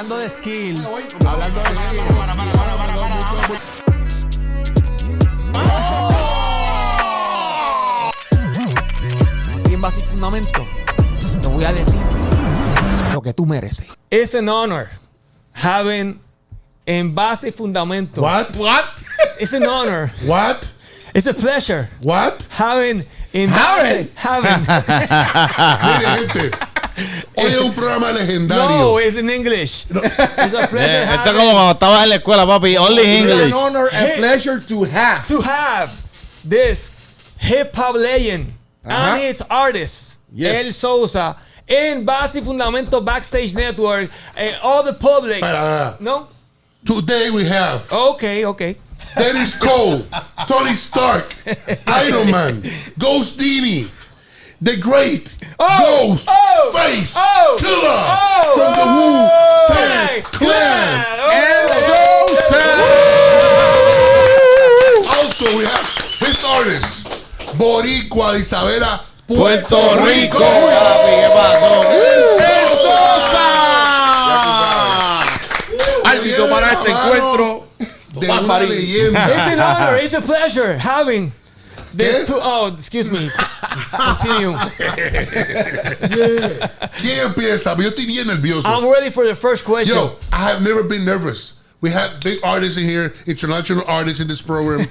hablando de skills. Hablando de skills. Aquí en Base y Fundamento te voy a decir lo que tú mereces. It's an honor having en Base y Fundamento. What? It's an honor. What? It's a pleasure. What? Having en Base. Having. Mire, gente. Hoy es un programa legendario. No, it's in English. It's a pleasure. Esto es como cuando estabas en la escuela, papi. Only It's an English. honor and pleasure to have. To have this hip hop legend and his artist, Yes. El Sosa, in Base y Fundamento Backstage Network, and all the public. No? Today we have Okay. Dennis Cole, Tony Stark, Iron Man, Ghostini, the great Ghostface Killa from the Wutang Clan, and Sosa. Also, we have his artist, Boricua Isabela, Puerto Rico. Papi, ¿qué pasó? El Sosa. Árbitro para este encuentro. De una leyenda. It's an honor, it's a pleasure having this two. Oh, excuse me. Continue. ¿Quién empieza? Yo estoy bien nervioso. I'm ready for the first question. Yo, I have never been nervous. We have big artists in here, international artists in this program.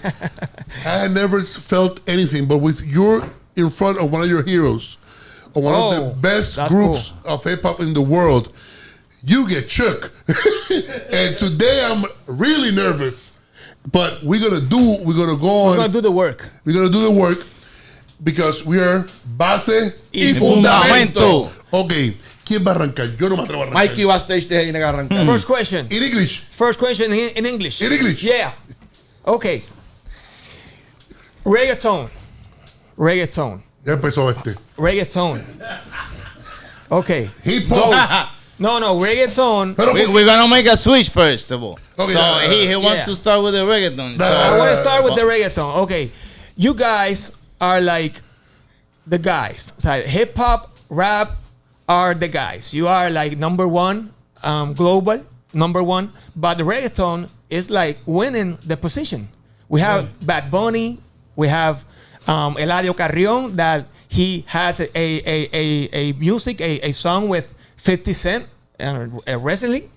I have never felt anything, but with you're in front of one of your heroes, or one of the best groups of hip hop in the world, you get shook. And today I'm really nervous, but we're gonna go on. We're gonna do the work. We're gonna do the work because we are Base Y Fundamento. Okay, ¿quién va a arrancar? Yo no me atrevo a arrancar. Mikey Backstage tiene que arrancar. First question. In English. First question in English. In English. Yeah. Okay. Reggaeton. Ya empezó este. Reggaeton. Okay. Hip hop. No, reggaeton. We're gonna make a switch first of all. Okay, So he wants to start with the reggaeton. I want to start with the reggaeton. Okay. You guys are like the guys. So hip hop, rap are the guys. You are like number one, global, number one. But the reggaeton is like winning the position. We have Bad Bunny. We have Eladio Carrion that he has a music, a song with 50 Cent recently.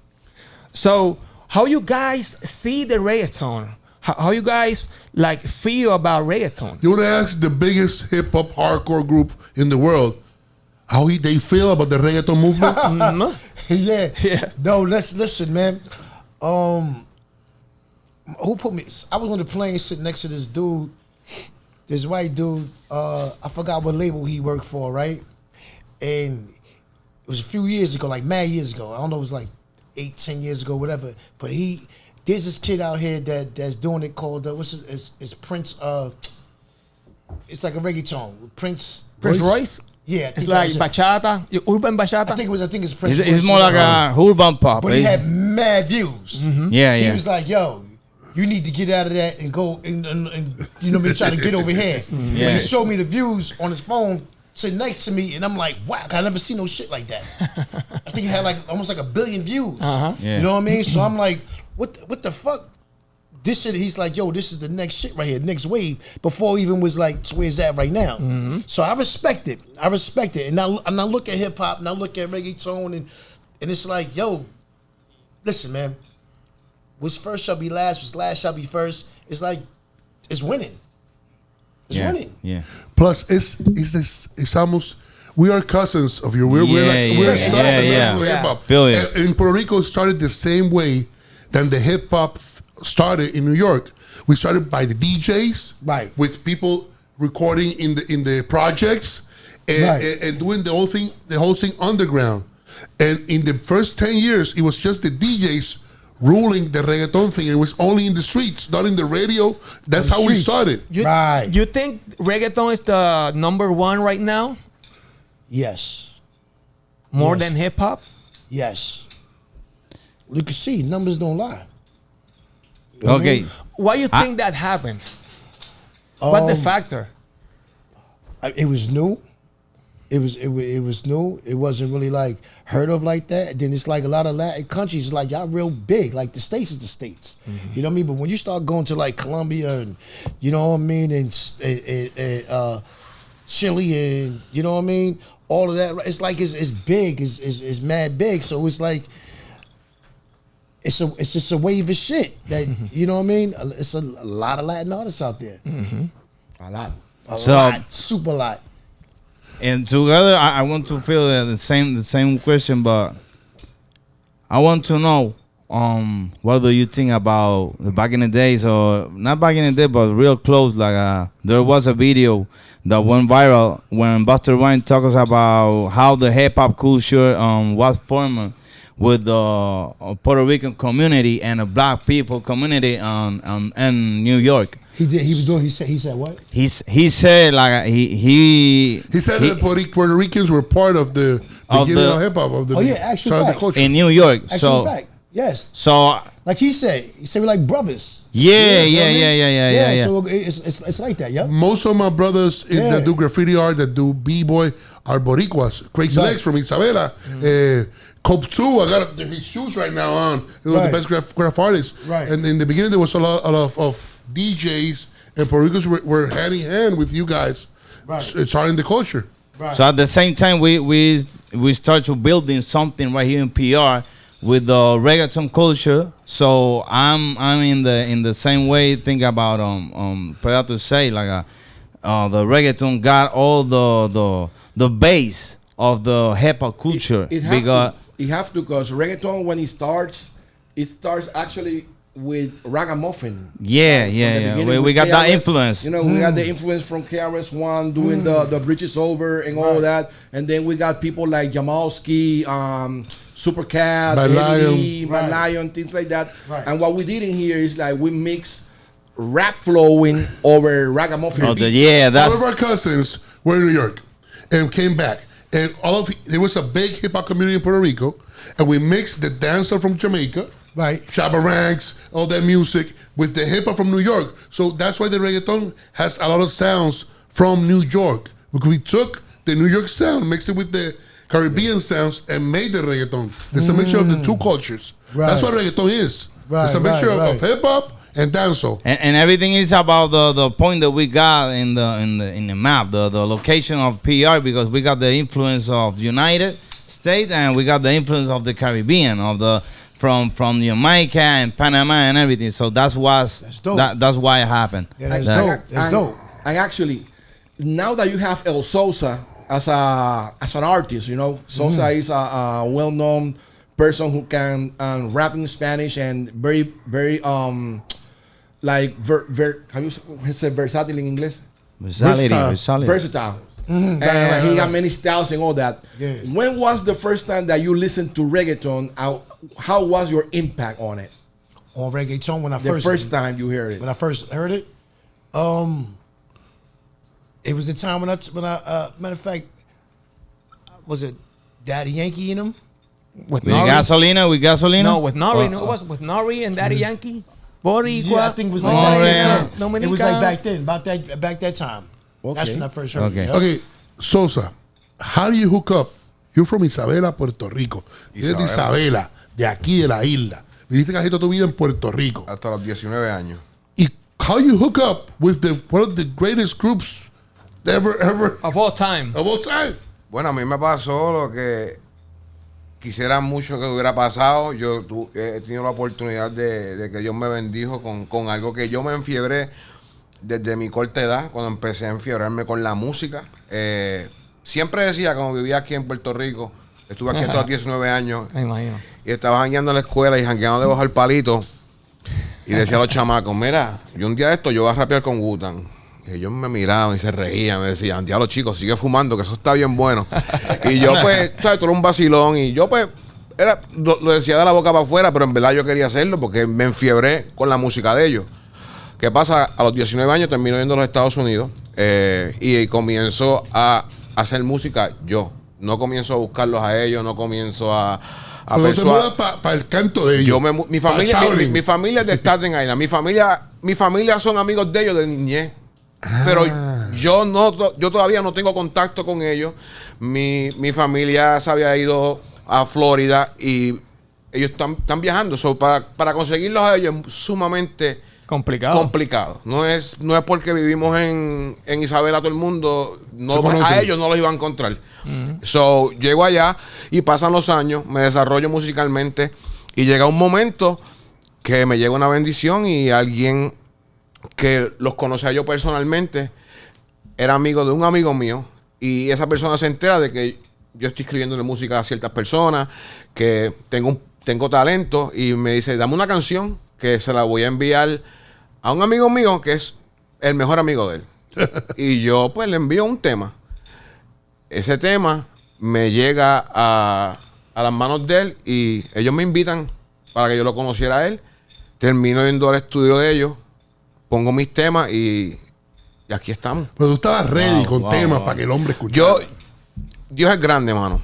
So how you guys see the reggaeton? How you guys like feel about reggaeton? You want to ask the biggest hip hop hardcore group in the world how they feel about the reggaeton movement? Yeah. No, let's listen, man. Who put me? I was on the plane sitting next to this dude, this white dude. I forgot what label he worked for, right? And it was a few years ago, like mad years ago. I don't know, it was like 8-10 years ago, whatever. But there's this kid out here that's doing it called it's Prince. It's like a reggaeton. Prince Royce? Yeah, it's like bachata, urban bachata. I think it's Prince. It's more like a urban pop. But he had mad views. Mm-hmm. Yeah. He was like, "Yo, you need to get out of that and go and you know me try to get over here." Yeah. When he showed me the views on his phone, said next to me, and I'm like, "Wow, I never seen no shit like that." I think he had like almost like 1 billion views. Yeah. You know what I mean? So I'm like, "What the fuck?" This shit, he's like, "Yo, this is the next shit right here, next wave." Before even was like to where it's at right now. So I respect it. And I look at hip hop and I look at reggaeton and it's like, yo, listen, man. What's first shall be last. What's last shall be first. It's like, it's winning. It's winning. Yeah. Plus, it's almost, we are cousins of you. We're sons of hip hop. Feel it. In Puerto Rico, it started the same way than the hip hop started in New York. We started by the DJs, right, with people recording in the projects and doing the whole thing underground. And in the first 10 years, it was just the DJs ruling the reggaeton thing. It was only in the streets, not in the radio. That's how we started. You think reggaeton is the number one right now? Yes. More than hip hop? Yes. You can see numbers don't lie. Okay. Why you think that happened? What's the factor? It was new. it was new. It wasn't really like heard of like that. Then it's like a lot of Latin countries, like y'all real big. Like the States is the States. You know what I mean? But when you start going to like Colombia and you know what I mean, and Chile and you know what I mean, all of that, it's like it's big, it's mad big. So it's like it's just a wave of shit that you know what I mean. It's a lot of Latin artists out there. A lot, super lot. And together, I want to feel the same question, but I want to know what do you think about the back in the days, or not back in the day, but real close. Like there was a video that went viral when Buster Rhymes talks about how the hip hop culture was formed with the Puerto Rican community and the black people community in New York. He did. He said what? He said like he said that Puerto Ricans were part of the beginning of hip hop of the actual start of fact. the culture in New York. Actual fact. Yes. So like he said we're like brothers. Yeah. So it's like that. Yep. Most of my brothers that do graffiti art, that do b-boy, are Boricuas. Crazy Legs from Isabela. Cope 2, I got his shoes right now on. He was the best graph artist. Right. And in the beginning, there was a lot of DJs and Puerto Ricans were hand in hand with you guys, starting the culture. Right. So at the same time, we start to building something right here in PR with the reggaeton culture. So I'm in the same way. Think about Predator to say like the reggaeton got all the base of the hip hop culture It have to, because reggaeton when it starts actually with ragamuffin. Yeah. We got that influence. You know, we got the influence from KRS-One doing the bridges over and all that, and then we got people like Jamalski, Supercat, Mad Lion, things like that. Right. And what we did in here is like we mix rap flowing over ragamuffin. All of our cousins were in New York and came back. And there was a big hip hop community in Puerto Rico, and we mixed the dancer from Jamaica, Shabba Ranks, all that music with the hip hop from New York. So that's why the reggaeton has a lot of sounds from New York, because we took the New York sound, mixed it with the Caribbean sounds, and made the reggaeton. It's a mixture of the two cultures. That's what reggaeton is. It's a mixture of hip hop and dancehall. And everything is about the point that we got in the map, the location of PR, because we got the influence of United States and we got the influence of the Caribbean, of the from Jamaica and Panama and everything. So that's why it happened. Yeah, that's dope. That's dope. And actually, now that you have El Sosa as an artist, you know, Sosa is a well-known person who can rap in Spanish and very like how you say versatile in English? Versatile. And he got many styles and all that. Yeah. When was the first time that you listened to reggaeton? How was your impact on it? On reggaeton when the first time you heard it. When I first heard it, it was the time when I matter of fact, was it Daddy Yankee in them? With Gasolina? No, with Nori. No, it was with Nori and Daddy Yankee. Boricua. Yeah, I think it was like back then. It was like back then, back that time. Okay. That's when I first heard it. Okay, Sosa, how do you hook up? You're from Isabela, Puerto Rico. Eres de Isabela, de aquí de la isla. Viviste casi toda tu vida en Puerto Rico. Hasta los 19 años. Y how you hook up with one of the greatest groups ever of all time. Of all time. Bueno, a mí me pasó lo que quisiera mucho que hubiera pasado. Yo he tenido la oportunidad de que Dios me bendijo con algo que yo me enfiebré desde mi corta edad, cuando empecé a enfiebrarme con la música. Siempre decía, como vivía aquí en Puerto Rico, estuve aquí hasta los 19 años. Me imagino. Y estaba jangueando en la escuela y jangueando debajo del palito. Y decía a los chamacos, mira, yo un día de esto yo voy a rapear con Wutang. Y ellos me miraban y se reían, me decían, diablo chicos, sigue fumando, que eso está bien bueno. Y yo pues, ¿sabes? Todo era un vacilón. Y yo pues, lo decía de la boca para afuera, pero en verdad yo quería hacerlo porque me enfiebré con la música de ellos. ¿Qué pasa? A los 19 años termino yendo a los Estados Unidos y comienzo a hacer música yo. No comienzo a buscarlos a ellos, no comienzo a persuadir. Para el canto de ellos. Mi familia es de Staten Island. Mi familia son amigos de ellos de niñez. Pero Yo todavía no tengo contacto con ellos. Mi familia se había ido a Florida y ellos están viajando. So, para conseguirlos a ellos es sumamente complicado. No es porque vivimos en Isabela todo el mundo, a ellos no los iban a encontrar. So, llego allá y pasan los años, me desarrollo musicalmente y llega un momento que me llega una bendición y alguien que los conocía yo personalmente era amigo de un amigo mío y esa persona se entera de que yo estoy escribiendo música a ciertas personas, que tengo talento y me dice, dame una canción que se la voy a enviar a un amigo mío que es el mejor amigo de él. Y yo pues le envío un tema. Ese tema me llega a las manos de él y ellos me invitan para que yo lo conociera a él. Termino yendo al estudio de ellos, pongo mis temas y aquí estamos. Pero tú estabas ready con temas para que el hombre escuchara. Dios es grande, mano.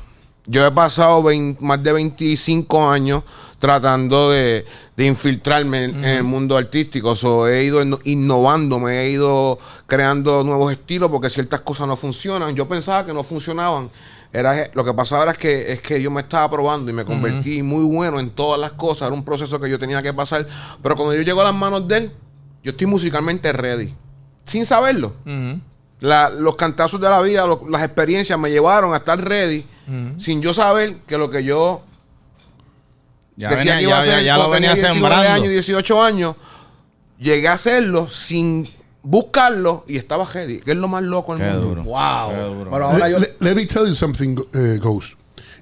Yo he pasado más de 25 años tratando de infiltrarme en el mundo artístico. He ido innovándome, he ido creando nuevos estilos porque ciertas cosas no funcionan. Yo pensaba que no funcionaban. Lo que pasaba era que yo me estaba probando y me convertí muy bueno en todas las cosas. Era un proceso que yo tenía que pasar. Pero cuando yo llego a las manos de él, yo estoy musicalmente ready. Sin saberlo. Los cantazos de la vida, las experiencias me llevaron a estar ready sin yo saber que lo que yo decía que iba a hacer, ya lo venía 19 sembrando. años, 18 años, llegué a hacerlo sin buscarlo y estaba ready, que es lo más loco del mundo. Duro. Wow. Pero ahora Let me tell you something, Ghost.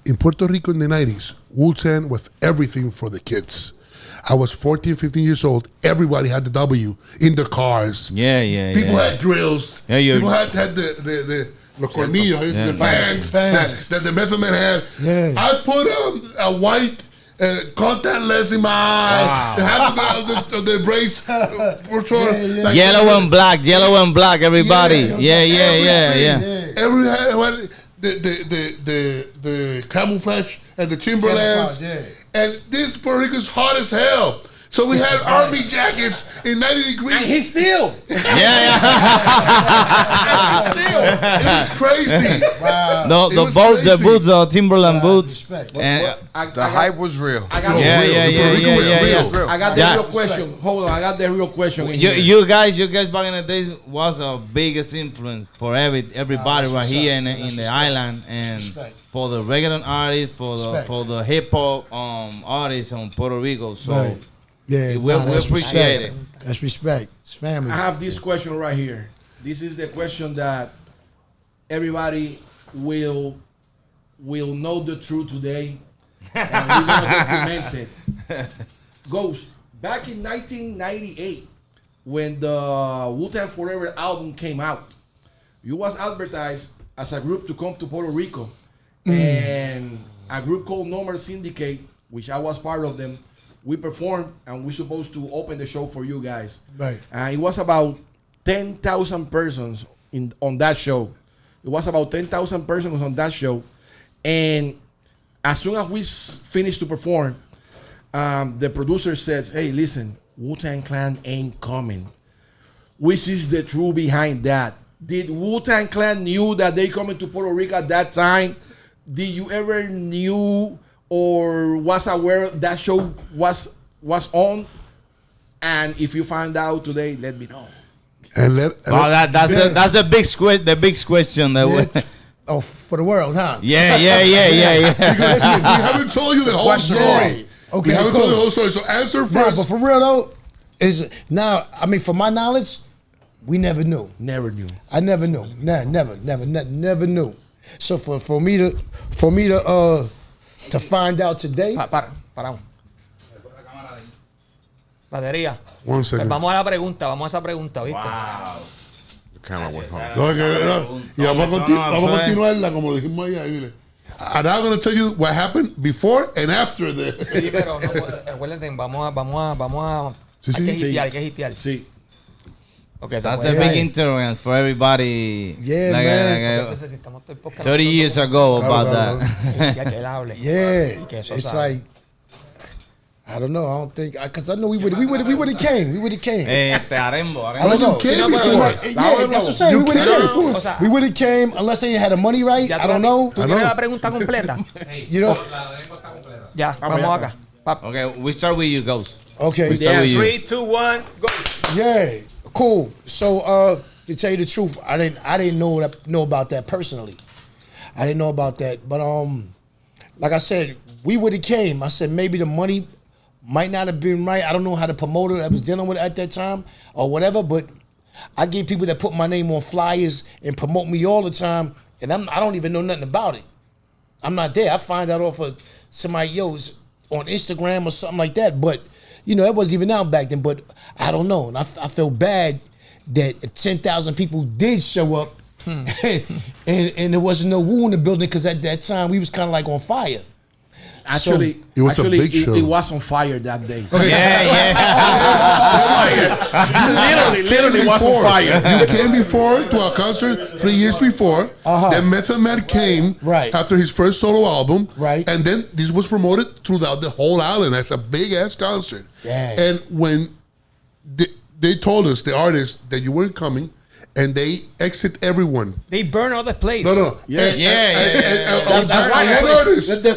In Puerto Rico in the 90s, Wutang was everything for the kids. I was 14, 15 years old. Everybody had the W in their cars. People had grills. People had the los colmillos, the fans that the Method Man had. I put a white contactless in my eye. The brace. Like Yellow and black, everybody. Yeah. Everyone the camouflage and the Timberlands. And this Puerto Rico is hot as hell. So we had army jackets in 90 degrees. and he's still. It was crazy. Wow. No, It was the crazy. boots are Timberland boots. Respect. And The hype was real. I got Yeah. I got the Yeah. real question. Hold on, I got the real question. in here. you guys back in the days was a biggest influence for everybody That's right what's here up. in That's the what's island and Respect. for the reggaeton artists, Respect. for the hip hop artists on Puerto Rico. So Right. Yeah, we that's appreciate respect. it. That's respect. It's family. I have this question right here. This is the question that everybody will know the truth today, and we're gonna document it. Ghost, back in 1998, when the Wutang Forever album came out, you was advertised as a group to come to Puerto Rico, and a group called Normal Syndicate, which I was part of them. We performed and we're supposed to open the show for you guys. Right. It was about 10,000 persons on that show. It was about 10,000 persons on that show. And as soon as we finished to perform, the producer says, hey, listen, Wu-Tang Clan ain't coming. Which is the truth behind that? Did Wu-Tang Clan knew that they coming to Puerto Rico at that time? Did you ever knew or was aware that show was on? And if you find out today, let me know. And That's the big question that we. Oh, for the world, huh? Yeah. Because listen, we haven't told you the whole story. Okay, We haven't cool. told you the whole story. So answer Nah, first. but for real though, I mean, from my knowledge, we never knew. Never knew. I never knew. Never knew. So for me to find out today. Paramos. Batería. One Pues second. vamos a esa pregunta, ¿viste? The camera went home. No, y vamos a continuarla como dijimos allá. Dile. And I'm going to tell you what happened before and after the. Sí, pero no, recuerden, vamos a Sí, sí. hay que hitear. Sí. Okay, That's the big interrogant for everybody. Yeah, man. Entonces, si estamos todo el podcast 30 years ago about that. que él hable. Yeah, Y que eso it's sabe. like I don't know. I don't think because I know we would have came. We would have came. Arembo. I don't know. came Yeah, before. that's what I'm saying. We would have came. O sea, We would have came unless they had the money right. I don't know. ¿Tú tienes la pregunta completa? You know. Ya, vamos acá. Okay, we start with you, Ghost. Okay. Yeah, with you. 3, 2, 1, go. Yeah. Cool. So to tell you the truth, I didn't know about that personally. I didn't know about that, but like I said, we would have came. I said maybe the money might not have been right. I don't know how the promoter I was dealing with at that time or whatever, but I get people that put my name on flyers and promote me all the time, and I don't even know nothing about it. I'm not there. I find out off of somebody else on Instagram or something like that, but you know, that wasn't even out back then, but I don't know. And I felt bad that if 10,000 people did show up and there wasn't no Wu in the building because at that time we was kind of like on fire. Actually, It was a big show. it was on fire that day. Literally was on fire. You came before to a concert 3 years before. Then Method Man came after his first solo album. Right. And then this was promoted throughout the whole island as a big ass concert. Yeah. And when they told us, the artists, that you weren't coming, and they exit everyone. They burn all the place. No. Yeah.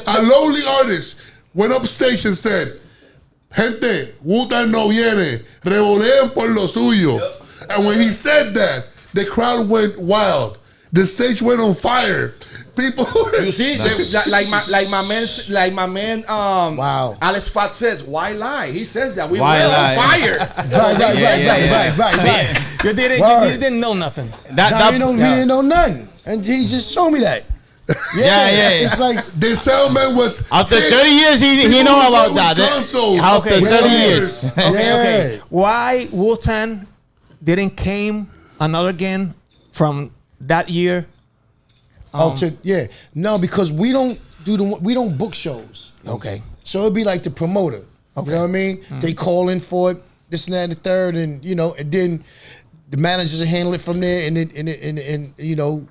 A lonely artist went up stage and said, "Gente, Wutang no viene, revoleen por lo suyo." And when he said that, the crowd went wild. The stage went on fire. People, you see, like my man, Wow. Alex Fat says, "Why lie?" He says that we were Why lie? on fire. Right. You didn't know nothing. We didn't know nothing, and he just showed me that. Yeah. It's like the soundman was After 30 years, he know about that. After 30 years. Okay. Why Wutang didn't came another again from that year? No, because we don't book shows. Okay. So it'd be like the promoter. You know what I mean? They call in for it, this and that and the third, and you know, and then the managers will handle it from there, and you know,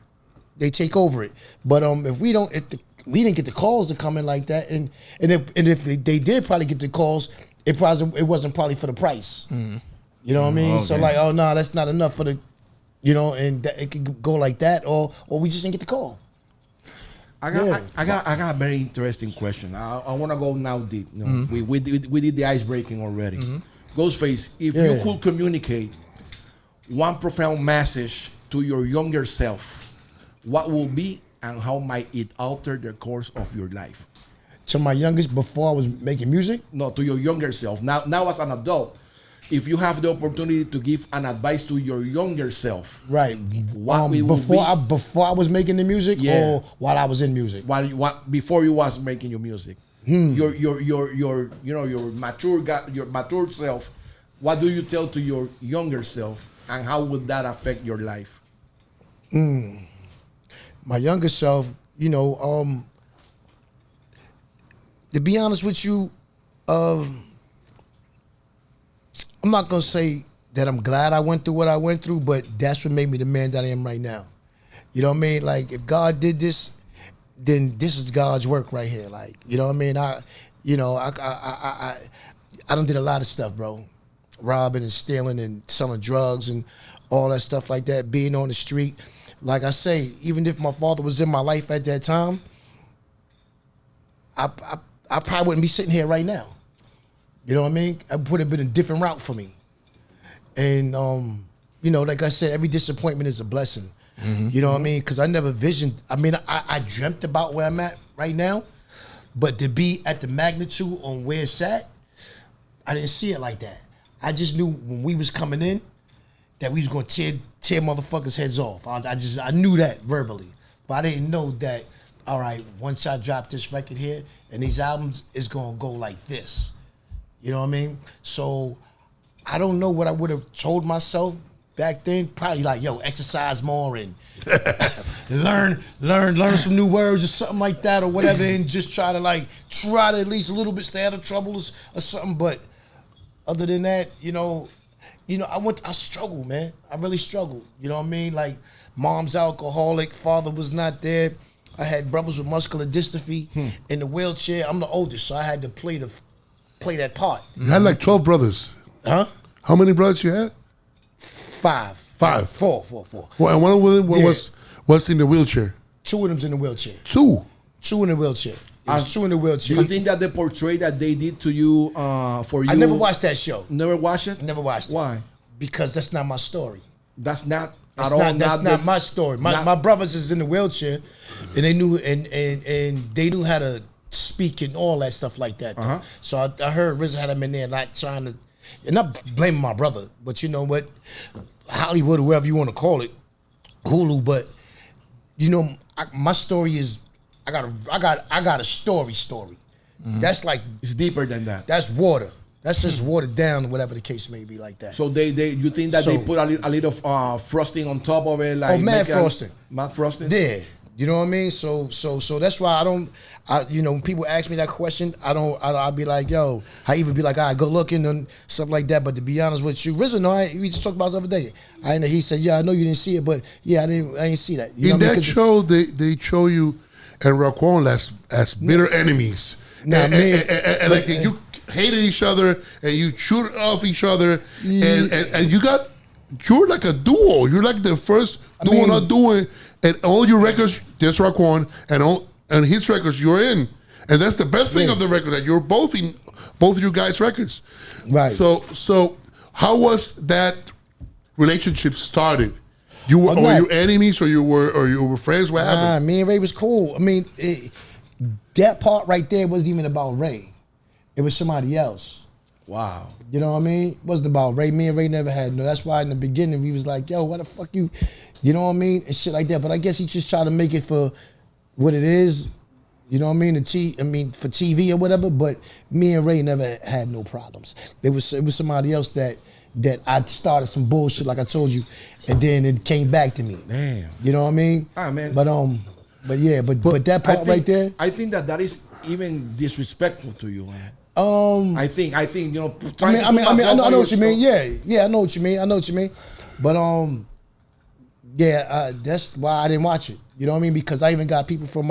they take over it. But if we didn't get the calls to come in like that, and if they did probably get the calls, it wasn't probably for the price. You know what I mean? So like, oh no, that's not enough for the, you know, and it could go like that, or we just didn't get the call. I got a very interesting question. I want to go now deep. You know, we did the ice breaking already. Ghostface, if you could communicate one profound message to your younger self, what will be and how might it alter the course of your life? To my youngest, before I was making music? No, to your younger self. Now as an adult, if you have the opportunity to give an advice to your younger self, right? What Before I was making the music, or while I was in music? Before you was making your music, your mature self. What do you tell to your younger self, and how would that affect your life? My younger self, you know, to be honest with you, I'm not gonna say that I'm glad I went through what I went through, but that's what made me the man that I am right now. You know what I mean? Like, if God did this, then this is God's work right here. Like, you know what I mean? I done did a lot of stuff, bro. Robbing and stealing and selling drugs and all that stuff like that, being on the street. Like I say, even if my father was in my life at that time, I probably wouldn't be sitting here right now. You know what I mean? It would have been a different route for me. And, you know, like I said, every disappointment is a blessing. You know what I mean? Because I never visioned, I dreamt about where I'm at right now, but to be at the magnitude on where it's at, I didn't see it like that. I just knew when we was coming in that we was going to tear motherfuckers' heads off. I knew that verbally, but I didn't know that, all right, once I drop this record here and these albums, it's going to go like this. You know what I mean? So I don't know what I would have told myself back then. Probably like, yo, exercise more and learn some new words or something like that or whatever, and just try to at least a little bit stay out of trouble or something. But other than that, you know, I struggled, man. I really struggled. You know what I mean? Like, mom's alcoholic, father was not there. I had brothers with muscular dystrophy in the wheelchair. I'm the oldest, so I had to play the play that part. You had like 12 brothers. Huh? How many brothers you had? 5. Four. Well, and one of them Yeah. was in the wheelchair. 2 of them's in the wheelchair. 2. 2 in the wheelchair. There's 2 in the wheelchair. Do you think that the portrait that they did to you, for you? I never watched that show. Never watched it? Never watched it. Why? Because that's not my story. That's not That's at all. not, that's not my story. My brothers is in the wheelchair, and they knew and they knew how to speak and all that stuff like that. So I heard RZA had him in there, not trying to, and not blaming my brother, but you know what, Hollywood or whatever you want to call it, Hulu. But you know, my story is I got a story. That's like It's deeper than that. that's water. That's just watered down, whatever the case may be, like that. So you think that they put a little frosting on top of it, like mad frosting. Mad frosting. Yeah, you know what I mean. So that's why you know, when people ask me that question, I'll be like, yo, I even be like, all right, good looking and stuff like that. But to be honest with you, RZA, no, we just talked about it the other day. He said, yeah, I know you didn't see it, but yeah, I didn't see that. You know In what I mean? that show, they show you and Raquan as bitter enemies. Nah, man. And like you hated each other and you shoot off each other, and you're like a duo. You're like the first duo not doing, and all your records, there's Raquan, and his records you're in, and that's the best thing of the record, that you're both in both of you guys' records. Right. So how was that relationship started? You were were you enemies or you were friends? What happened? Me and Ray was cool. I mean, that part right there wasn't even about Ray. It was somebody else. Wow. You know what I mean? It wasn't about Ray. Me and Ray never had no. That's why in the beginning we was like, yo, what the fuck you know what I mean? And shit like that. But I guess he just tried to make it for what it is. You know what I mean? For TV or whatever. But me and Ray never had no problems. It was somebody else that I started some bullshit, like I told you, and then it came back to me. Damn. You know what I mean? Ah, man. But that part right there. I think that is even disrespectful to you, man. I think you know. I know what you mean. Yeah, I know what you mean. But that's why I didn't watch it. You know what I mean? Because I even got people from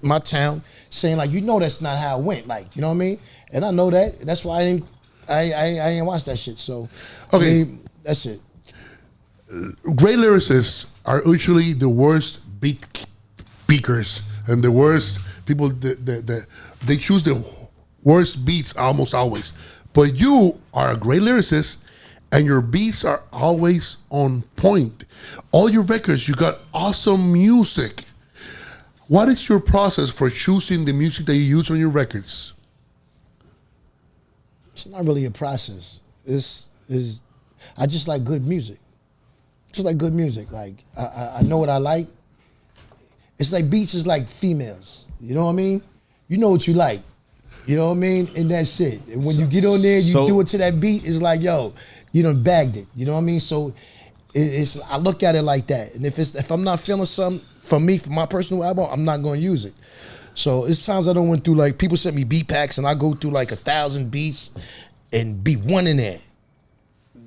my town saying like, you know, that's not how it went. Like, you know what I mean? And I know that. That's why I ain't watch that shit. So Okay. that's it. Great lyricists are usually the worst beat speakers and the worst people that they choose the worst beats almost always. But you are a great lyricist and your beats are always on point. All your records, you got awesome music. What is your process for choosing the music that you use on your records? It's not really a process. I just like good music. Just like good music. Like I know what I like. It's like beats is like females. You know what I mean? You know what you like. You know what I mean? And that's it. And when you get on there, you do it to that beat, it's like, yo, you done bagged it. You know what I mean? So I look at it like that. And if I'm not feeling something for my personal album, I'm not gonna use it. So it's times I done went through, like, people sent me beat packs and I go through like 1,000 beats and be one in there.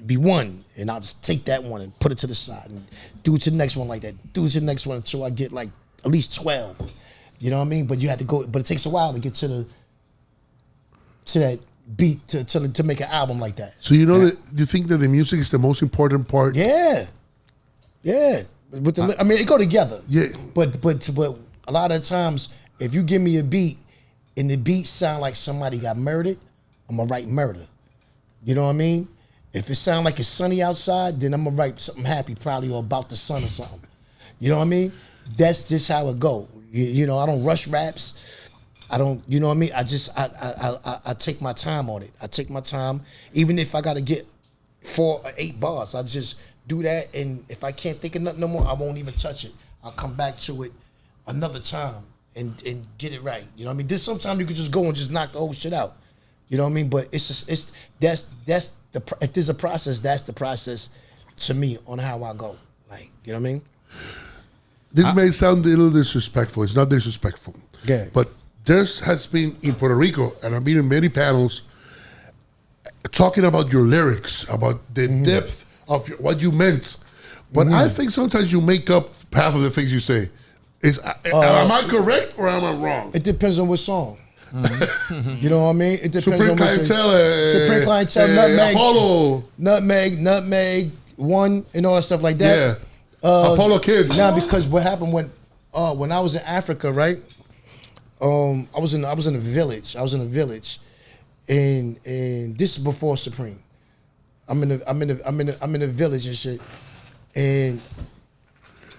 Be one. And I'll just take that one and put it to the side and do it to the next one like that. Do it to the next one until I get like at least 12. You know what I mean? But you have to go, but it takes a while to get to that beat to make an album like that. So you know that you think that the music is the most important part? Yeah. With the, I mean, it go together. Yeah. But a lot of times, if you give me a beat and the beat sound like somebody got murdered, I'm gonna write murder. You know what I mean? If it sound like it's sunny outside, then I'm gonna write something happy, probably, or about the sun or something. You know what I mean? That's just how it go. You know, I don't rush raps. I don't, you know what I mean? I take my time on it. I take my time. Even if I got to get 4 or 8 bars, I just do that. And if I can't think of nothing no more, I won't even touch it. I'll come back to it another time and get it right. You know what I mean? There's sometimes you can just go and just knock the whole shit out. You know what I mean? But that's if there's a process, that's the process to me on how I go. Like, you know what I mean? This may sound a little disrespectful. It's not disrespectful. Yeah. But there has been in Puerto Rico, and I've been in many panels, talking about your lyrics, about the depth of what you meant. But I think sometimes you make up half of the things you say. Am I correct or am I wrong? It depends on what song. You know what I mean? It depends Supreme on what you say. Clientele. Supreme Clientele, Apollo. Nutmeg, One, and all that stuff like that. Yeah. Apollo Kids. Now, because what happened when I was in Africa, right? I was in a village. I was in a village, and this is before Supreme. I'm in a village and shit, and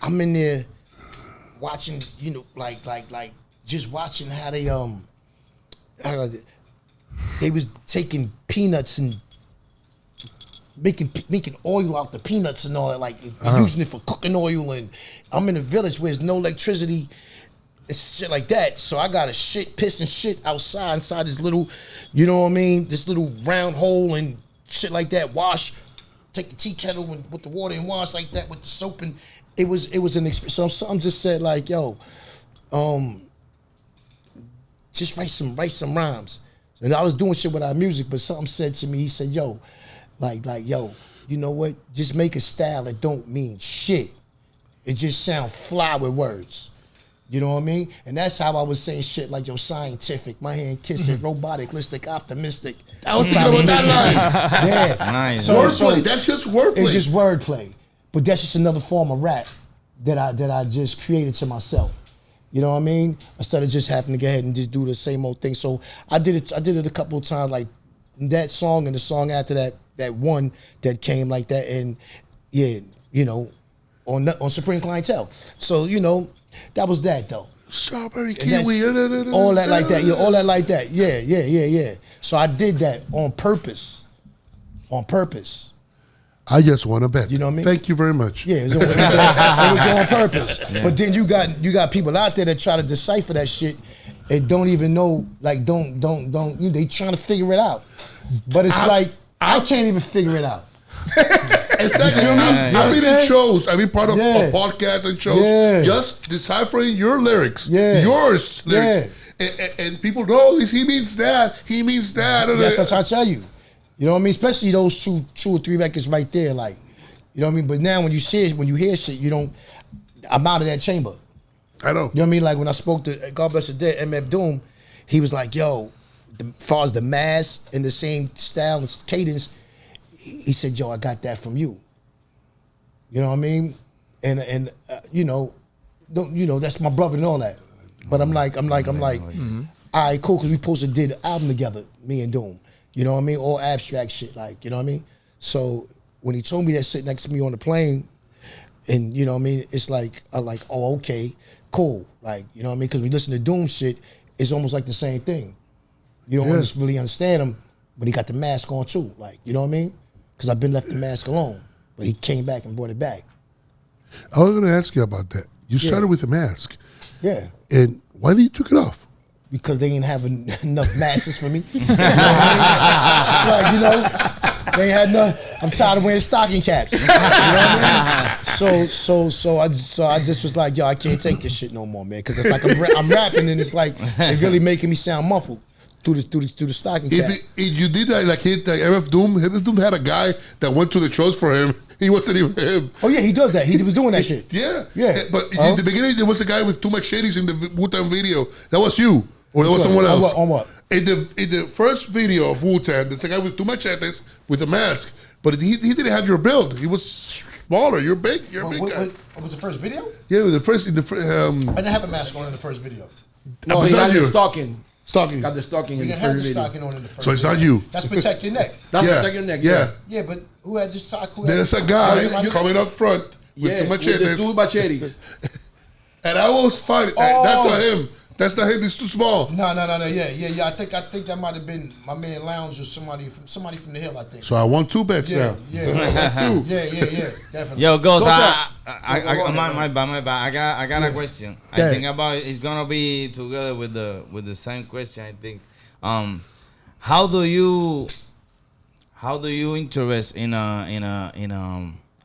I'm in there watching, you know, like just watching how they was taking peanuts and making oil out the peanuts and all that, like using it for cooking oil. And I'm in a village where there's no electricity and shit like that. So I got to piss and shit outside inside this little, you know what I mean, this little round hole and shit like that. Wash, take the tea kettle and with the water and wash like that with the soap. And it was an experience. So something just said like, yo, just write some rhymes. And I was doing shit with our music, but something said to me, he said, yo, yo, you know what? Just make a style that don't mean shit. It just sound fly with words. You know what I mean? And that's how I was saying shit like, yo, scientific, my hand kissing, robotic, listic, optimistic. I was thinking about that line. Yeah. Nice. Wordplay. That's just wordplay. It's just wordplay. But that's just another form of rap that I just created to myself. You know what I mean? Instead of just having to go ahead and just do the same old thing. So I did it a couple of times, like that song and the song after that one that came like that, and yeah, you know, on Supreme Clientele. So, you know, that was that though. Strawberry And kiwi. all that like that. Yeah, all that like that. Yeah. So I did that on purpose. On purpose. I just want to bet. You know what I mean? Thank you very much. Yeah, it was on purpose. Yeah. But then you got people out there that try to decipher that shit and don't even know, like don't they trying to figure it out. But it's I can't even figure it out. Exactly. You know what I mean? I've been in shows. I've been part of podcasts and shows. Just deciphering your lyrics. Yours lyrics. And people know this. He means that. He means that. That's what I tell you. You know what I mean? Especially those two or three records right there, like, you know what I mean? But now when you hear shit, you don't, I'm out of that chamber. I know. You know what I mean? Like when I spoke to, God bless the dead, MF Doom, he was like, yo, as far as the mass and the same style and cadence, he said, yo, I got that from you. You know what I mean? And you know, that's my brother and all that. But I'm like, all right, cool, because we supposed to did an album together, me and Doom. You know what I mean? All abstract shit, like, you know what I mean? So when he told me that sit next to me on the plane, and you know what I mean, it's like, I'm like, oh, okay, cool. Like, you know what I mean? Because we listen to Doom shit, it's almost like the same thing. You don't really understand him, but he got the mask on too. Like, you know what I mean? Because I've been left the mask alone, but he came back and brought it back. I was going to ask you about that. You started with the mask. Yeah. And why did you took it off? Because they ain't having enough masses for me. You know what I mean? It's like, you know, they ain't had enough. I'm tired of wearing stocking caps. You know what I mean? So I just was like, yo, I can't take this shit no more, man. Because it's like I'm rapping and it's like it's really making me sound muffled through the stocking cap. If you did that, like MF Doom had a guy that went to the shows for him. He wasn't even him. Oh yeah, he does that. He was doing that shit. Yeah. But in the beginning, there was a guy with too much shadies in the Wutang video. That was you. Or there was someone else. On what? In the first video of Wutang, there's a guy with too much shadies with a mask. But he didn't have your build. He was smaller. You're big. You're a big guy. What was the first video? Yeah, the first. I didn't have a mask on in the first video. No, he got the stalking. Stalking. Got the stalking You in the didn't have first the video. stocking on in the first So it's video. not you. That's protect your neck. That's protect your neck. Yeah. Yeah, but who had this sock? There's a guy coming up front with too much with the shadies. two machetes. And I was fighting. That's not him. That's not him. It's too small. No. Yeah. I think that might have been my man Lounge or somebody from the hill. I think. So I won 2 bets now. Yeah, definitely. Yo, Ghost, Sosa. my bad. I got a question. I think about it's gonna be together with the same question. I think. How do you interest in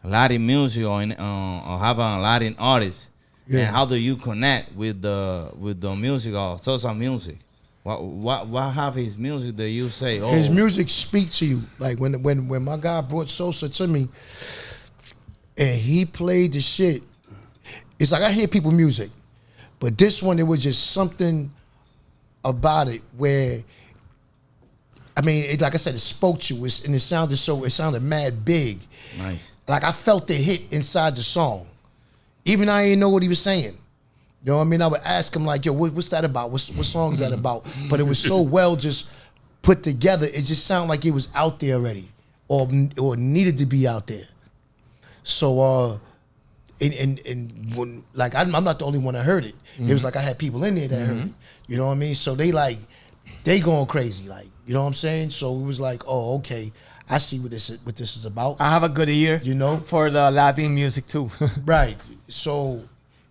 Latin music or have a Latin artist? Yeah. And how do you connect with the music of Sosa music? What have his music that you say? Oh, His music speaks to you. Like when my guy brought Sosa to me, and he played the shit. It's like I hear people music, but this one it was just something about it where, I mean, like I said, it spoke to you, and it sounded mad big. Nice. Like I felt the hit inside the song, even I didn't know what he was saying. You know what I mean? I would ask him like, "Yo, what's that about? What song is that about?" But it was so well just put together. It just sounded like it was out there already, or needed to be out there. So, and when, like I'm not the only one that heard it. It was like I had people in there that heard it. You know what I mean? So they going crazy, like, you know what I'm saying? So it was like, oh, okay, I see what this is about. I have a good ear, You know? for the Latin music too. Right. So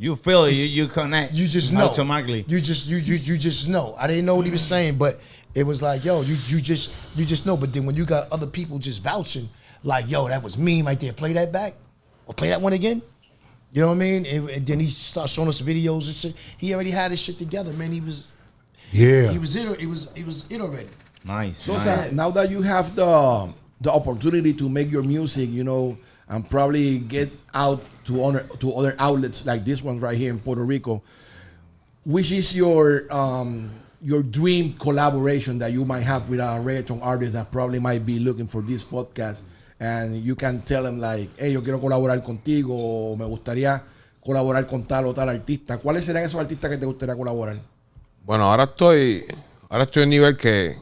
You feel it. You connect. you just know automatically. You just know. I didn't know what he was saying, but it was like, yo, you just know. But then when you got other people just vouching, like, yo, that was me right there. Play that back, or play that one again. You know what I mean? And then he started showing us videos and shit. He already had his shit together, man. He was it already. Nice. So nice. now that you have the opportunity to make your music, you know, and probably get out to other outlets like this one right here in Puerto Rico, which is your dream collaboration that you might have with a reggaeton artist that probably might be looking for this podcast, and you can tell them like, hey, yo quiero colaborar contigo, o me gustaría colaborar con tal o tal artista. ¿Cuáles serían esos artistas que te gustaría colaborar? Bueno, ahora estoy en nivel que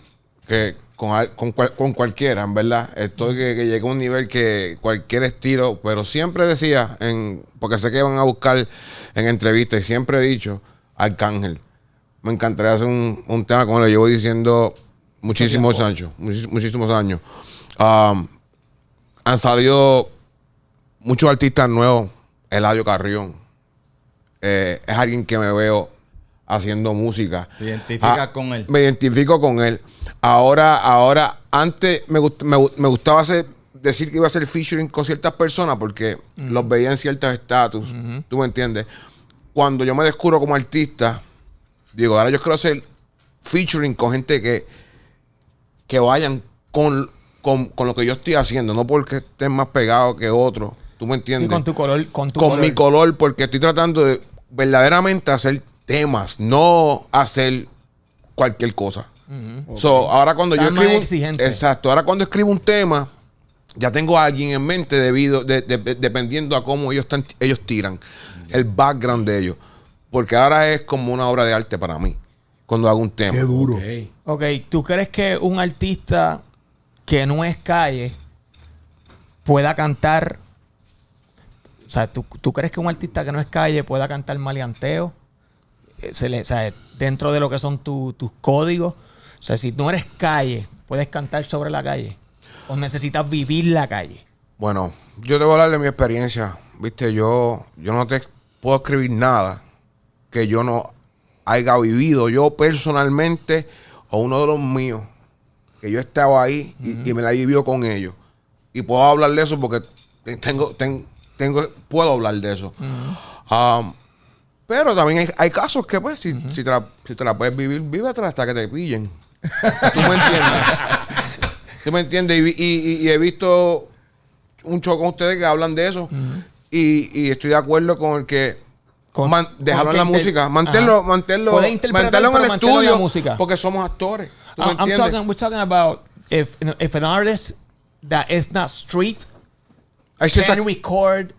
con cualquiera, en verdad. Estoy que llegué a un nivel que cualquier estilo, pero siempre decía, porque sé que van a buscar en entrevistas, y siempre he dicho, Arcángel. Me encantaría hacer un tema como lo llevo diciendo muchísimos años. Han salido muchos artistas nuevos. Eladio Carrión. Es alguien que me veo haciendo música. ¿Te identificas con él? Me identifico con él. Ahora antes me gustaba decir que iba a hacer featuring con ciertas personas porque los veía en ciertos estatus. ¿Tú me entiendes? Cuando yo me descubro como artista, digo, ahora yo quiero hacer featuring con gente que vayan con lo que yo estoy haciendo, no porque estén más pegados que otros. ¿Tú me entiendes? Sí, con tu color. Con mi color, porque estoy tratando de verdaderamente hacer temas, no hacer cualquier cosa. Okay. So, ahora cuando yo escribo, exigente. ahora cuando escribo un tema, ya tengo a alguien en mente dependiendo a cómo ellos tiran el background de ellos, porque ahora es como una obra de arte para mí cuando hago un tema. Qué duro. Ok, ¿tú crees que un artista que no es calle pueda cantar? O sea, ¿tú crees que un artista que no es calle pueda cantar maleanteo? O sea, dentro de lo que son tus códigos. O sea, si no eres calle, ¿puedes cantar sobre la calle? ¿O necesitas vivir la calle? Bueno, yo te voy a hablar de mi experiencia. Viste, yo no te puedo escribir nada que yo no haya vivido yo personalmente o uno de los míos, que yo estaba ahí y me la vivió con ellos. Y puedo hablar de eso porque puedo hablar de eso. Pero también hay casos que, pues, si te la puedes vivir, vívetela hasta que te pillen. ¿Tú me entiendes? ¿Tú me entiendes? Y he visto un show con ustedes que hablan de eso. Y estoy de acuerdo con el que dejarlo en la música. Mantenerlo en el estudio. Porque somos actores. ¿Tú me entiendes? We're talking about if an artist that is not street can record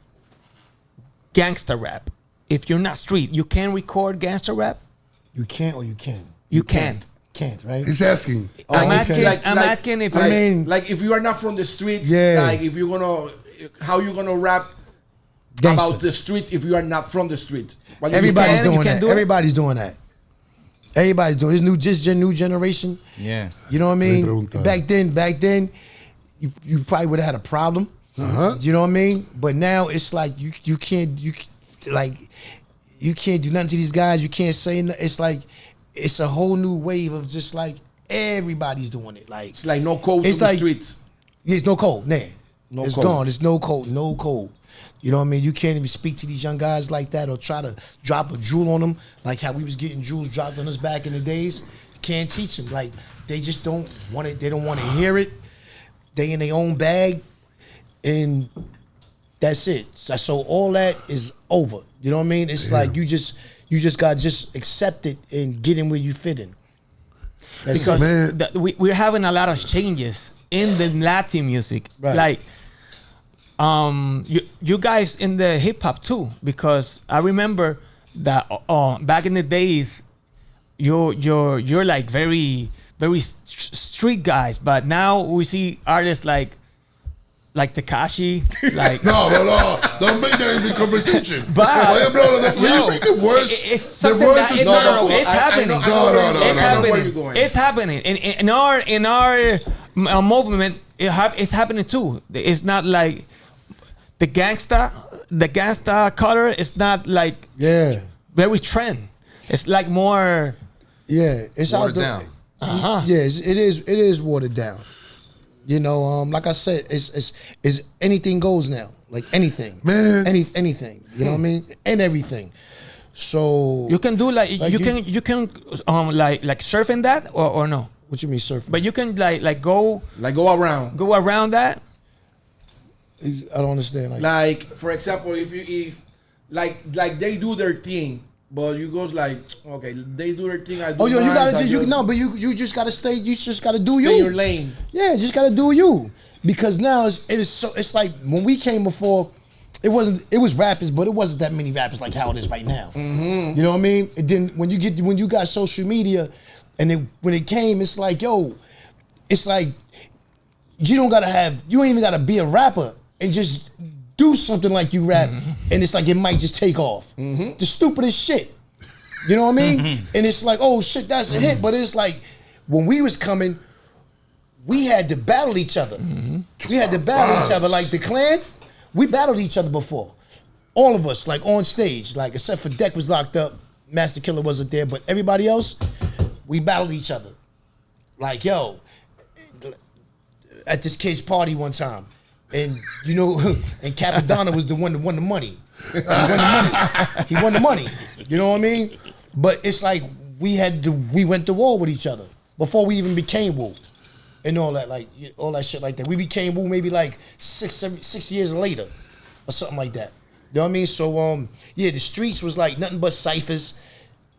gangster rap. If you're not street, you can record gangster rap? You can't or you can? You can't. Can't, right? He's asking. I'm asking if like if you are not from the streets, like if you're gonna, how you gonna rap Gangster. about the streets if you are not from the streets? Everybody's doing that. do it? Everybody's doing that. Everybody's doing this new generation. Yeah. You know what I mean? Back then, you probably would have had a problem. You know what I mean? But now it's like you can't do nothing to these guys. You can't say nothing. It's like it's a whole new wave of just like everybody's doing it. Like It's like no code to the streets. It's no code. Nah. No It's code. gone. There's no code. No code. You know what I mean? You can't even speak to these young guys like that or try to drop a jewel on them like how we was getting jewels dropped on us back in the days. You can't teach them. Like they just don't want it. They don't want to hear it. They in their own bag, and that's it. So all that is over. You know what I mean? It's like you just got to just accept it and get in where you fit in. because Man. we're having a lot of changes in the Latin music. Right. Like, you guys in the hip hop too, because I remember that back in the days, you're like very street guys, but now we see artists like Tekashi, like No, don't bring that into the conversation. But Oye, bro, when you bring the worst, it's the something worst that is it's I happening. know- I know where you're going. It's I know where happening. you're going. It's happening. In our movement, it's happening too. It's not like the gangsta color is not like Yeah. very trend. It's like more. Yeah. It's Watered out there. down. Yeah, it is watered down. You know, like I said, it's anything goes now. Like anything. Man. Anything. You know what I mean? And everything. So You can do like Like you you- can like surf in that or no. what you mean surfing? But you can like go Like go around. around that. I don't understand. Like for example, if like they do their thing, but you goes like okay, they do their thing. I do Oh, yo, you mine, gotta I just, you just no, but you just gotta stay. You just gotta do you. stay in your lane. Yeah, you just gotta do you. Because now it's like when we came before, it was rappers, but it wasn't that many rappers like how it is right now. Mm-hmm. You know what I mean? And then when you got social media, and when it came, it's like it's like you ain't even gotta be a rapper and just do something like you rap, and it's like it might just take off. The stupidest shit. You know what I mean? And it's like, oh shit, that's a hit. But it's like when we was coming, we had to battle each other. We had to battle each other. Like the Clan, we battled each other before. All of us, like on stage, like except for Deck was locked up, Master Killer wasn't there, but everybody else, we battled each other. Like, yo, at this kid's party one time, and you know, and Capadonna was the one that won the money. He won the money. You know what I mean? But it's like we went to war with each other before we even became Wu. And all that, like all that shit like that. We became Wu maybe like 6 years later, or something like that. You know what I mean? So yeah, the streets was like nothing but ciphers.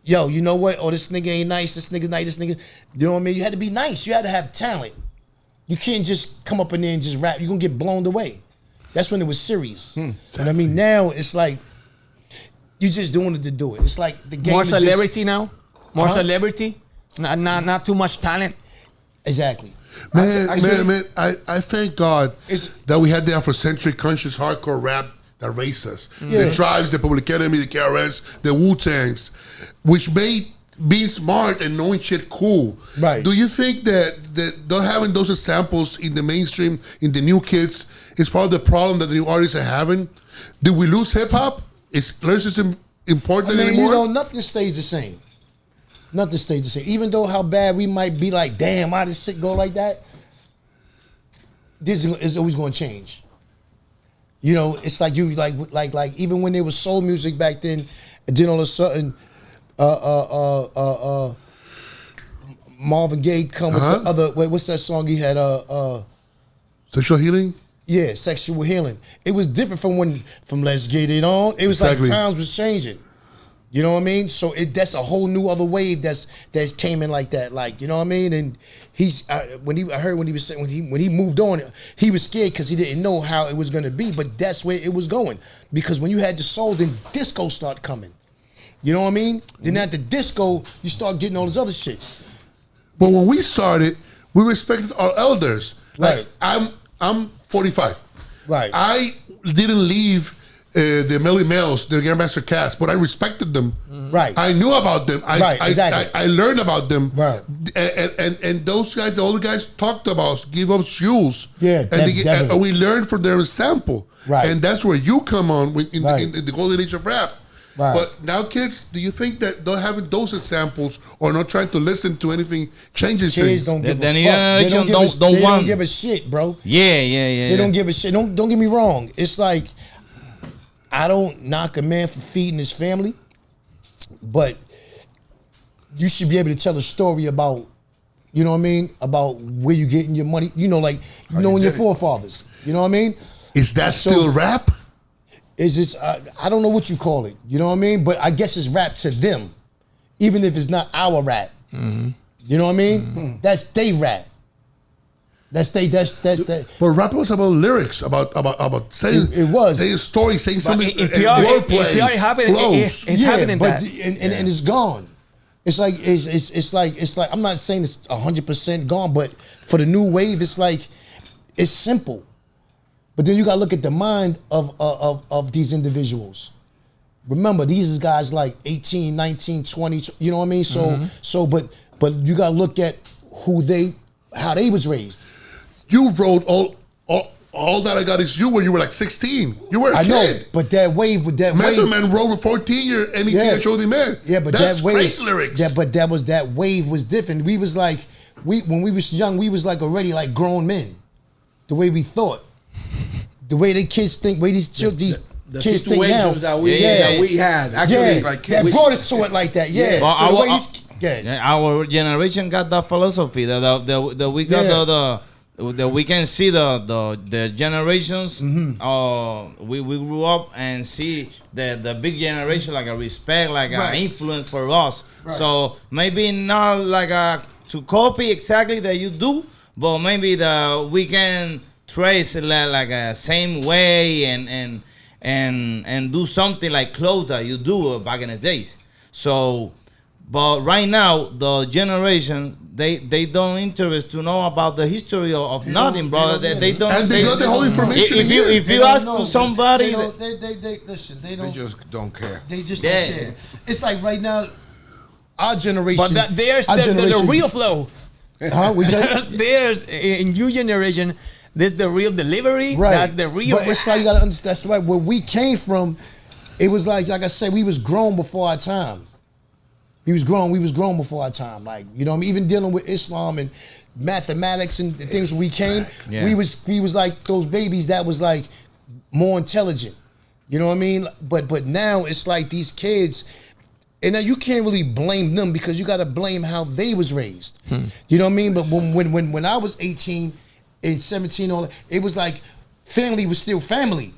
Yo, you know what? Oh, this nigga ain't nice. This nigga nice. This nigga. You know what I mean? You had to be nice. You had to have talent. You can't just come up in there and just rap. You're gonna get blown away. That's when it was serious. And I mean, now it's like you just doing it to do it. It's like the game. More is just- celebrity now. More Huh? celebrity. Not too much talent. Exactly. Man, Actually- man, I thank God It's- that we had the Afrocentric conscious hardcore rap that raised us. Yeah. The Tribes, the Public Enemy, the KRS, the Wutangs, which made being smart and knowing shit cool. Right. Do you think that having those examples in the mainstream, in the new kids, is part of the problem that the new artists are having? Did we lose hip hop? Is lyricism important I mean, anymore? you know, nothing stays the same. Nothing stays the same. Even though how bad we might be, like, damn, why this shit go like that? This is always going to change. You know, it's like you like even when there was soul music back then, and then all of a sudden, Marvin Gaye come with the other. Wait, what's that song he had? Sexual healing? Yeah, sexual healing. It was different from Let's Get It On. It was Exactly. like times was changing. You know what I mean? So that's a whole new other wave that's came in like that. Like, you know what I mean? And he's I heard when he was saying when he moved on, he was scared because he didn't know how it was gonna be. But that's where it was going. Because when you had the soul, then disco start coming. You know what I mean? Then at the disco, you start getting all this other shit. But when we started, we respected our elders. Like Right. I'm 45. Right. I didn't leave the Melly Males, the Grandmaster Cast, but I respected them. Right. I knew about them. Right, exactly. I learned about them. Right. And those guys, the older guys, talked about us, give us shoes. Yeah, definitely. And we learned from their example. Right. And that's where you come on in Right. the golden age of rap. Right. But now, kids, do you think that not having those examples or not trying to listen to anything changes Kids things? don't give The a new fuck. generation They don't they want- don't give a shit, bro. Yeah. They don't give a shit. Don't get me wrong. It's like I don't knock a man for feeding his family, but you should be able to tell a story about, you know what I mean, about where you getting your money. You know, like knowing your forefathers. You know what I mean? Is that So- still rap? It's just I don't know what you call it. You know what I mean? But I guess it's rap to them, even if it's not our rap. You You know what I mean? That's they rap. That's that. But rap was about lyrics, about saying It was. saying stories, saying something. in PR, wordplay, it happened. flows. It's happening. but That. and it's gone. It's like I'm not saying it's 100% gone, but for the new wave, it's like it's simple. But then you gotta look at the mind of these individuals. Remember, these is guys like 18, 19, 20, you know what I mean? So but you gotta look at how they was raised. You wrote all that I got is you when you were like 16. You were a I kid. know, but that wave with that Method wave. Man wrote with 14 year anything Yeah. I showed him man. Yeah, but that's that wave, crazy lyrics. Yeah, but that wave was different. We was like, when we was young, we was like already like grown men. The way we thought, the way the kids think, way these kids think now. Situations that we had actually like that brought us to it like that. Yeah, Well, so the way these, our generation got that philosophy that we got that we can see the generations. We grew up and see the big generation like a respect, like an influence for us. Right. So maybe not like to copy exactly that you do, but maybe we can trace it like a same way and do something like close that you do back in the days. So. But right now, the generation they don't interest to know about the history of nothing, brother. They don't. And they got the whole information If you ask to somebody, they listen. They They just don't care. They just don't care. It's like right now, our generation. But there's our the generation- real flow. Huh? We say? There's in your generation. There's the real delivery. Right. That's the real. But it's like you gotta understand. That's right. Where we came from, it was like I said, we was grown before our time. We was grown before our time. Like, you know what I mean? Even dealing with Islam and mathematics and the things when we came, we was like those babies that was like more intelligent. You know what I mean? But now it's like these kids, and now you can't really blame them because you gotta blame how they was raised. You know what I mean? But when I was 18 and 17, all it was like family was still family.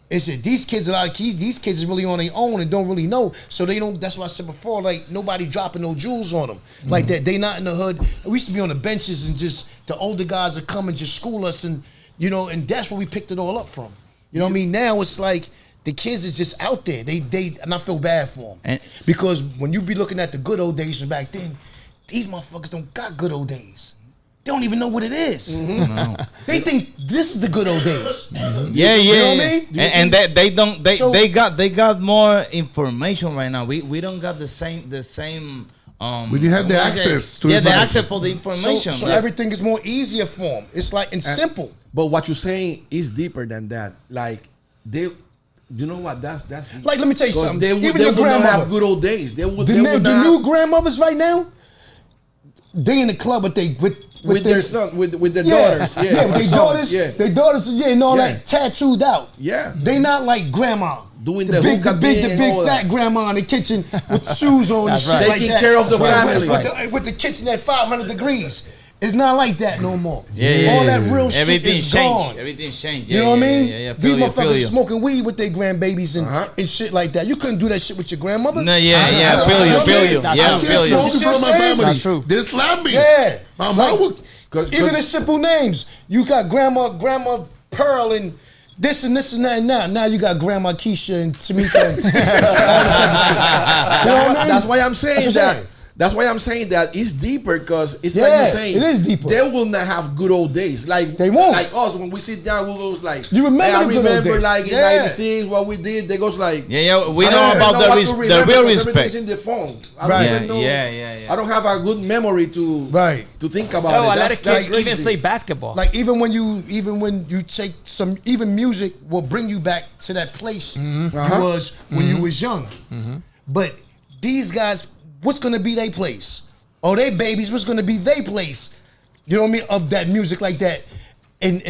It's these kids, a lot of kids, these kids is really on their own and don't really know. So they don't, that's why I said before, like nobody dropping no jewels on them. Like that, they not in the hood. We used to be on the benches and just, the older guys would come and just school us and, you know, and that's where we picked it all up from. You know what I mean? Now it's like, the kids is just out there. They and I feel bad for them. Because when you be looking at the good old days from back then, these motherfuckers don't got good old days. They don't even know what it is. No. They think this is the good old days. Yeah. You know what I mean? And they don't. They got more information right now. We don't got the same. We didn't have the access to the information. access for the information. So everything is more easier for them. It's like and simple. But what you're saying is deeper than that. Like you know what? That's Like let me tell you something. They Even would your not grandmother, have good old days. They would. the new grandmothers right now, they in the club with their son, with their daughters. with their daughters. Yeah. Their daughters, and all Yeah. that tattooed out. Yeah. They not like grandma. Doing the the big hookah thing and all fat that. grandma in the kitchen with shoes on and shit right. like Taking that. care of the family. With the kitchen at 500 degrees. It's not like that no more. Yeah. All that real shit Everything is changed. gone. Everything changed. You know what I mean? Yeah. These Feel you. motherfuckers smoking weed with their grandbabies and shit like that. You couldn't do that shit with your grandmother. No, feel you. I Yeah, can't feel you. smoke in front of my family. That's true. They slap me. Yeah. My mom would. Even the simple names. You got grandma Pearl and this and that and that. Now you got Grandma Keisha and Tamika. And all that you know what I mean? That's why I'm saying That's what I'm that. saying. That's why I'm saying that it's deeper because it's like you're saying it is deeper. They will not have good old days. Like They won't. Like us when we sit down, we goes like You remember hey, I the good old remember days. like in Yeah. '96 what we did. They goes like Yeah. We I know don't about even the what to remember real because everything's respect. in the phone. I Right. don't even know. Yeah. I don't have a good memory to think about Oh, it. a lot That's of kids crazy. even play basketball. Like even when you take some, even music will bring you back to that place you was when you was young. But these guys, what's gonna be their place? Oh, they babies, what's gonna be their place? You know what I mean? Of that music like that, and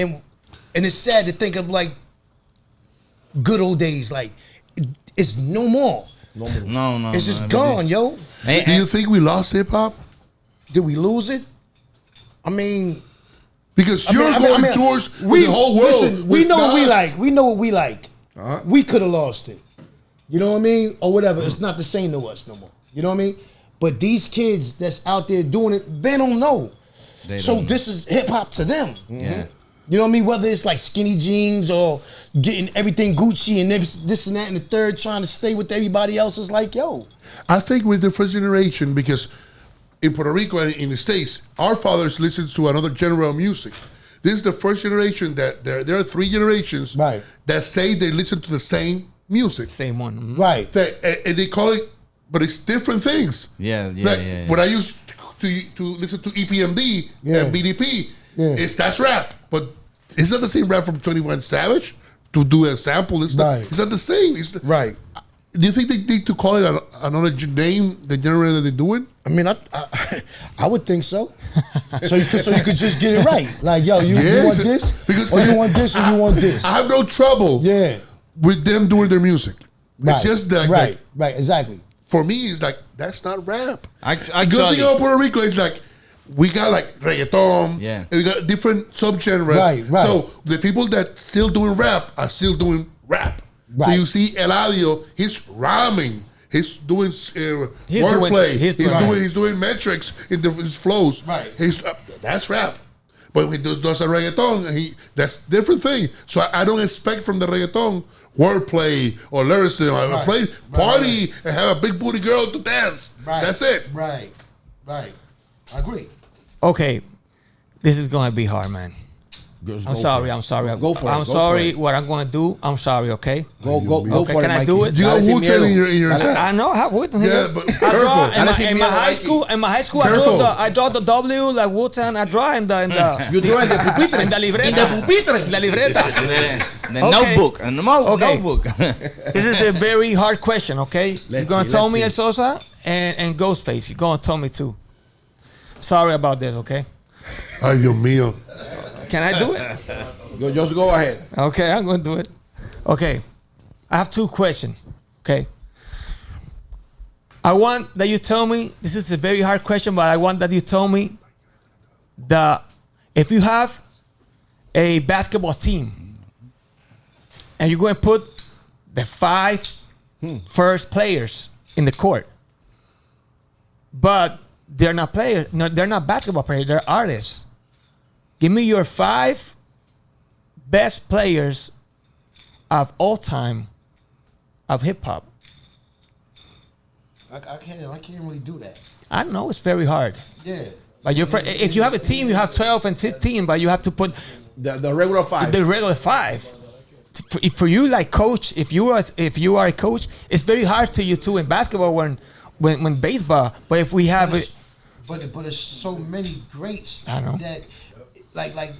it's sad to think of like good old days. Like it's no more. No. It's just gone, yo. Do you think we lost hip hop? Did we lose it? I mean. Because you're going tours with the whole world. Listen, we with know what we Nas. like. We know what we like. We could have lost it. You know what I mean? Or whatever. It's not the same to us no more. You know what I mean? But these kids that's out there doing it, they don't know. So this is hip hop to them. Yeah. You know what I mean? Whether it's like skinny jeans or getting everything Gucci and this and that and the third, trying to stay with everybody else, is like, yo. I think with the first generation, because in Puerto Rico and in the States, our fathers listened to another genre of music. This is the first generation that there are 3 generations that say they listen to the same music. Same one. Mhm. Right. And they call it, but it's different things. Yeah. When I used to listen to EPMD and BDP, that's rap. But it's not the same rap from 21 Savage to do a sample. It's not the same. Right. Do you think they need to call it another name, the genre that they're doing? I mean, I would think so. so you could just get it right. Like, yo, you want this? Or you want this or you want this? I have no trouble with them doing their music. It's just that. Right, exactly. For me, it's like, that's not rap. The good thing about Puerto Rico is like, we got like reggaeton, and we got different subgenres. Right. So the people that still doing rap are still doing rap. Right. So you see Eladio, he's rhyming. He's doing wordplay. He's doing metrics in his flows. Right. That's rap. But when he does a reggaeton, that's different thing. So I don't expect from the reggaeton wordplay or lyricism. I play party and have a big booty girl to dance. Right. That's it. Right. I agree. Okay, this is gonna be hard, man. I'm sorry. Go for it. I'm sorry. What I'm gonna do, I'm sorry. Okay. Go okay, for it. Can I Mikey. do it? You got Wutang in your I know. I have Wutang. Yeah, but careful. In my high school, I draw the W like Wutang. I draw in the You draw in the pupitre. in the libreta. In the pupitre. In the libreta. The notebook. And the notebook. This is a very hard question. Okay. You're gonna tell me, let's see. Sosa and Ghostface. You're gonna tell me too. Sorry about this. Okay. Ay, Dios mío. Can I do it? Just go ahead. Okay, I'm going to do it. Okay. I have 2 questions. Okay. I want that you tell me, this is a very hard question, but I want that you tell me that if you have a basketball team and you're going to put the 5 first players in the court, but they're not players, no, they're not basketball players, they're artists. Give me your 5 best players of all time of hip hop. I can't really do that. I know it's very hard. Yeah. But if you have a team, you have 12 and 15, but you have to put the regular 5. the regular 5. For you, like coach, if you are a coach, it's very hard to you too in basketball when baseball. But if we have it, but there's so many greats I know. that. Like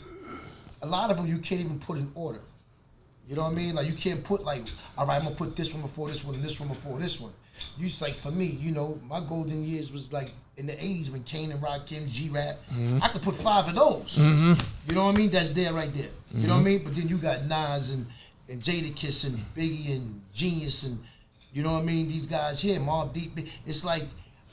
a lot of them you can't even put in order. You know what I mean? Like you can't put like, all right, I'm gonna put this one before this one and this one before this one. You just like for me, you know, my golden years was like in the 80s when Kane and Rakim, G-Rap. I could put 5 of those. You know what I mean? That's there right there. You know what I mean? But then you got Nas and Jadakiss and Biggie and Genius and you know what I mean? These guys here, Mobb Deep. It's like,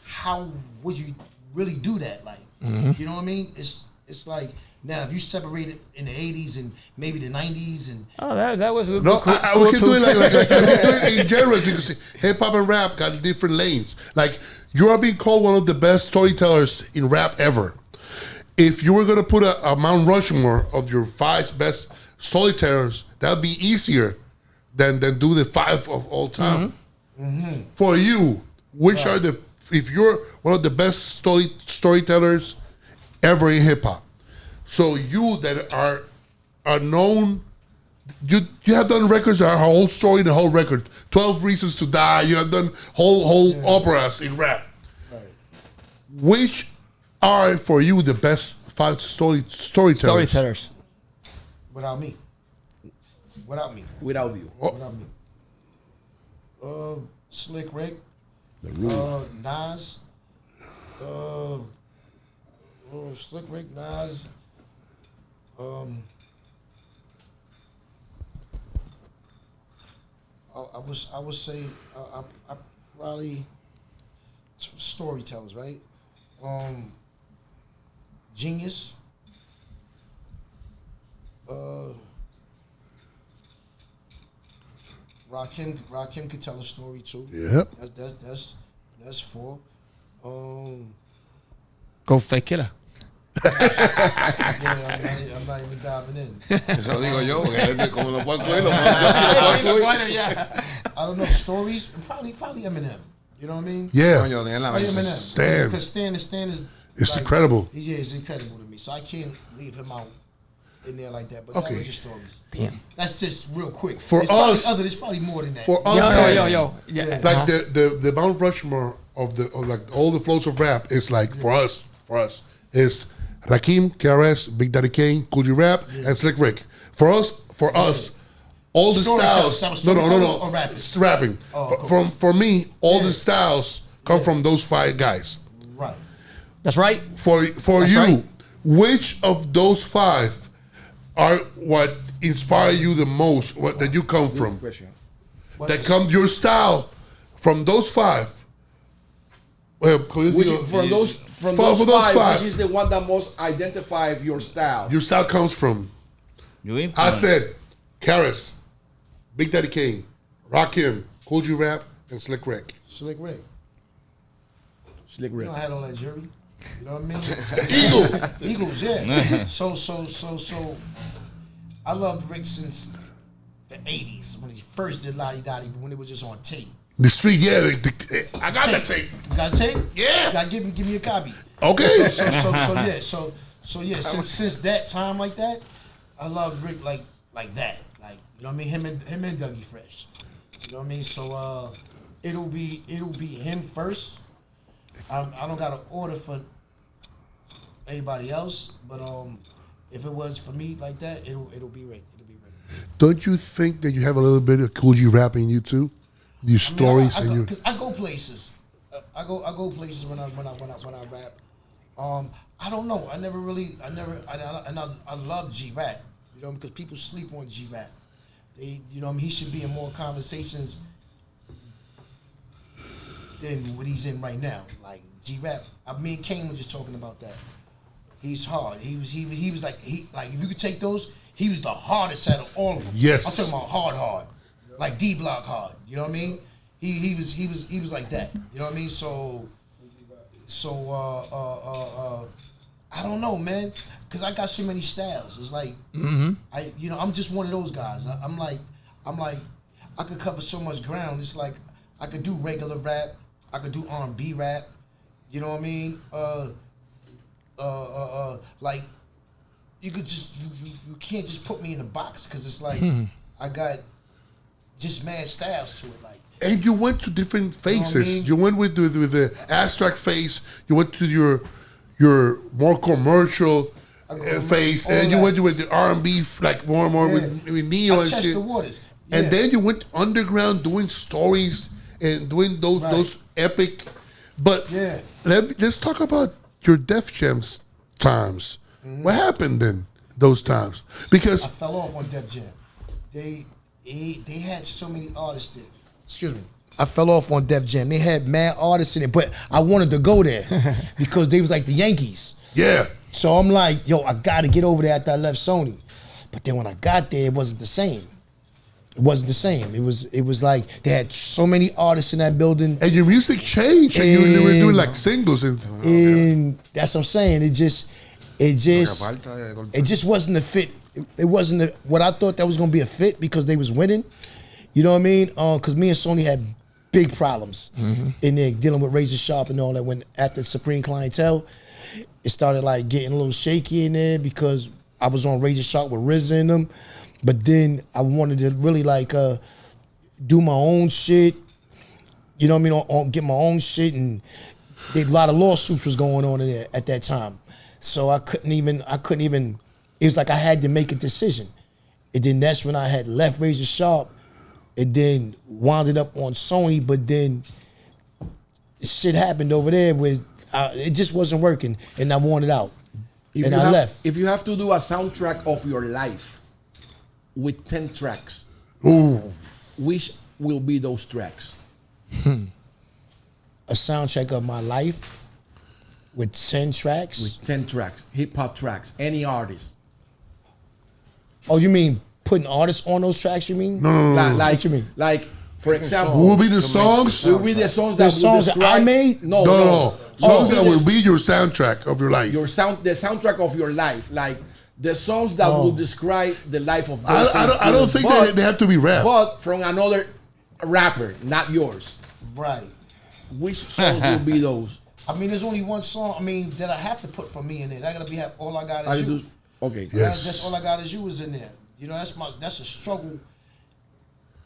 how would you really do that? Like, you know what I mean? It's like. Now, if you separate it in the 80s and maybe the 90s and... Oh, that was... No, we can do it like we can do it in genres because hip-hop and rap got different lanes. Like, you are being called one of the best storytellers in rap ever. If you were going to put a Mount Rushmore of your 5 best storytellers, that would be easier than do the 5 of all time. For you, which are the... If you're one of the best storytellers ever in hip-hop, so you that are known, you have done records that are a whole story, the whole record. 12 Reasons to Die. You have done whole operas in rap. Right. Which are for you the best 5 storytellers? Storytellers. Without me. Without you. Without me. Slick Rick. Nas. Slick Rick, Nas. I would say I probably storytellers, right? Genius. Rakim could tell a story too. Yep. That's 4. Ghostface Killa. Yeah, I'm not even diving in. Eso lo digo yo, porque como lo puedo incluir, I don't know, stories. Probably Eminem. You know what I mean? Yeah. Coño, tenía la Probably mente. Eminem. Stan. Because Stan is. It's incredible. Yeah, it's incredible to me. So I can't leave him out in there like that. But Okay. that was just stories. Damn. That's just real quick. For there's probably more than that. For us, Yo. Yeah. like the Mount Rushmore of like all the flows of rap is like for us is Rakim, KRS, Big Daddy Kane, Cool G Rap, and Slick Rick. For us, all the Storytelling. styles. That was No. storytelling or rapping? It's rapping. Oh, cool. For me, all Yeah. the styles come from those 5 guys. Right. That's right. For That's you, right. which of those 5 are what inspire you the most? What that you come from? That come your style from those 5. Well, From those For those 5. which is the one that most identify your style? Your style comes from. You I influence. said, Karis, Big Daddy Kane, Rakim, Cool G Rap, and Slick Rick. Slick Rick. Slick You Rick. know, I had all that jury. You know what I mean? Eagle. Eagles, yeah. So I loved Rick since the 80s when he first did Lottie Dottie, but when it was just on tape. The street, yeah. I got that tape. You got tape? Yeah. You gotta give me a copy. Okay. So yeah, since that time like that, I love Rick like that. Like, you know what I mean? Him and Dougie Fresh. You know what I mean? So it'll be him first. I don't got an order for anybody else, but if it was for me like that, it'll be Rick. It'll be Rick. Don't you think that you have a little bit of Cool G Rap in you too? These stories and you. Because I go places. I go places when I rap. I don't know. I love G Rap. You know, because people sleep on G Rap. You know, he should be in more conversations than what he's in right now. Like G Rap. Me and Kane were just talking about that. He's hard. He was like if you could take those, he was the hardest out of all of them. Yes. I'm talking about hard. Like D Block hard. You know what I mean? He was like that. You know what I mean? So I don't know, man, because I got so many styles. It's like I'm just one of those guys. I'm like I could cover so much ground. It's like I could do regular rap, I could do R&B rap. You know what I mean? Like you could just you can't just put me in a box because it's like I got just mad styles to it. Like. And you went to different phases. You know what I mean? You went with the abstract phase. You went to your more commercial phase, all and you that. went with the R&B, like more and more with Neo I and test shit. the waters. Yeah. And then you went underground doing stories and doing those epic. But Yeah. let's talk about your Def Jam times. What happened then? Those times, because I fell off on Def Jam. They had so many artists there. Excuse me. I fell off on Def Jam. They had mad artists in it, but I wanted to go there because they was like the Yankees. yeah, So I'm like, yo, I got to get over there after I left Sony. But then when I got there, it wasn't the same. It wasn't the same. It was like they had so many artists in that building, and your music changed, and you were doing like singles and that's what I'm saying. It just wasn't a fit. It wasn't what I thought that was gonna be a fit because they was winning. You know what I mean? Because me and Sony had big problems in there dealing with Razor Sharp and all that. When after Supreme Clientele, it started like getting a little shaky in there because I was on Razor Sharp with RZA in them. But then I wanted to really like do my own shit. You know what I mean? Get my own shit, and a lot of lawsuits was going on in there at that time. So I couldn't even. It was like I had to make a decision, and then that's when I had left Razor Sharp, and then wound up on Sony. But then shit happened over there where it just wasn't working, and I wanted out, and I left. If you have to do a soundtrack of your life with 10 tracks, which will be those tracks? A soundtrack of my life with 10 tracks. With 10 tracks, hip hop tracks, any artist. Oh, you mean putting artists on those tracks? You mean? no. Like, What you mean? Like, for example, What will be the songs? will be the songs The that songs that I made? No. No. Songs that will be your soundtrack of your life. The soundtrack of your life, like the songs that will describe the life of. I don't think they have to be rap. But from another rapper, not yours. Right. Which songs will be those? I mean, there's only one song. I mean, that I have to put for me in there. I gotta be All I Got Is You. Okay. Yes. That's All I Got Is You is in there. You know, that's a struggle.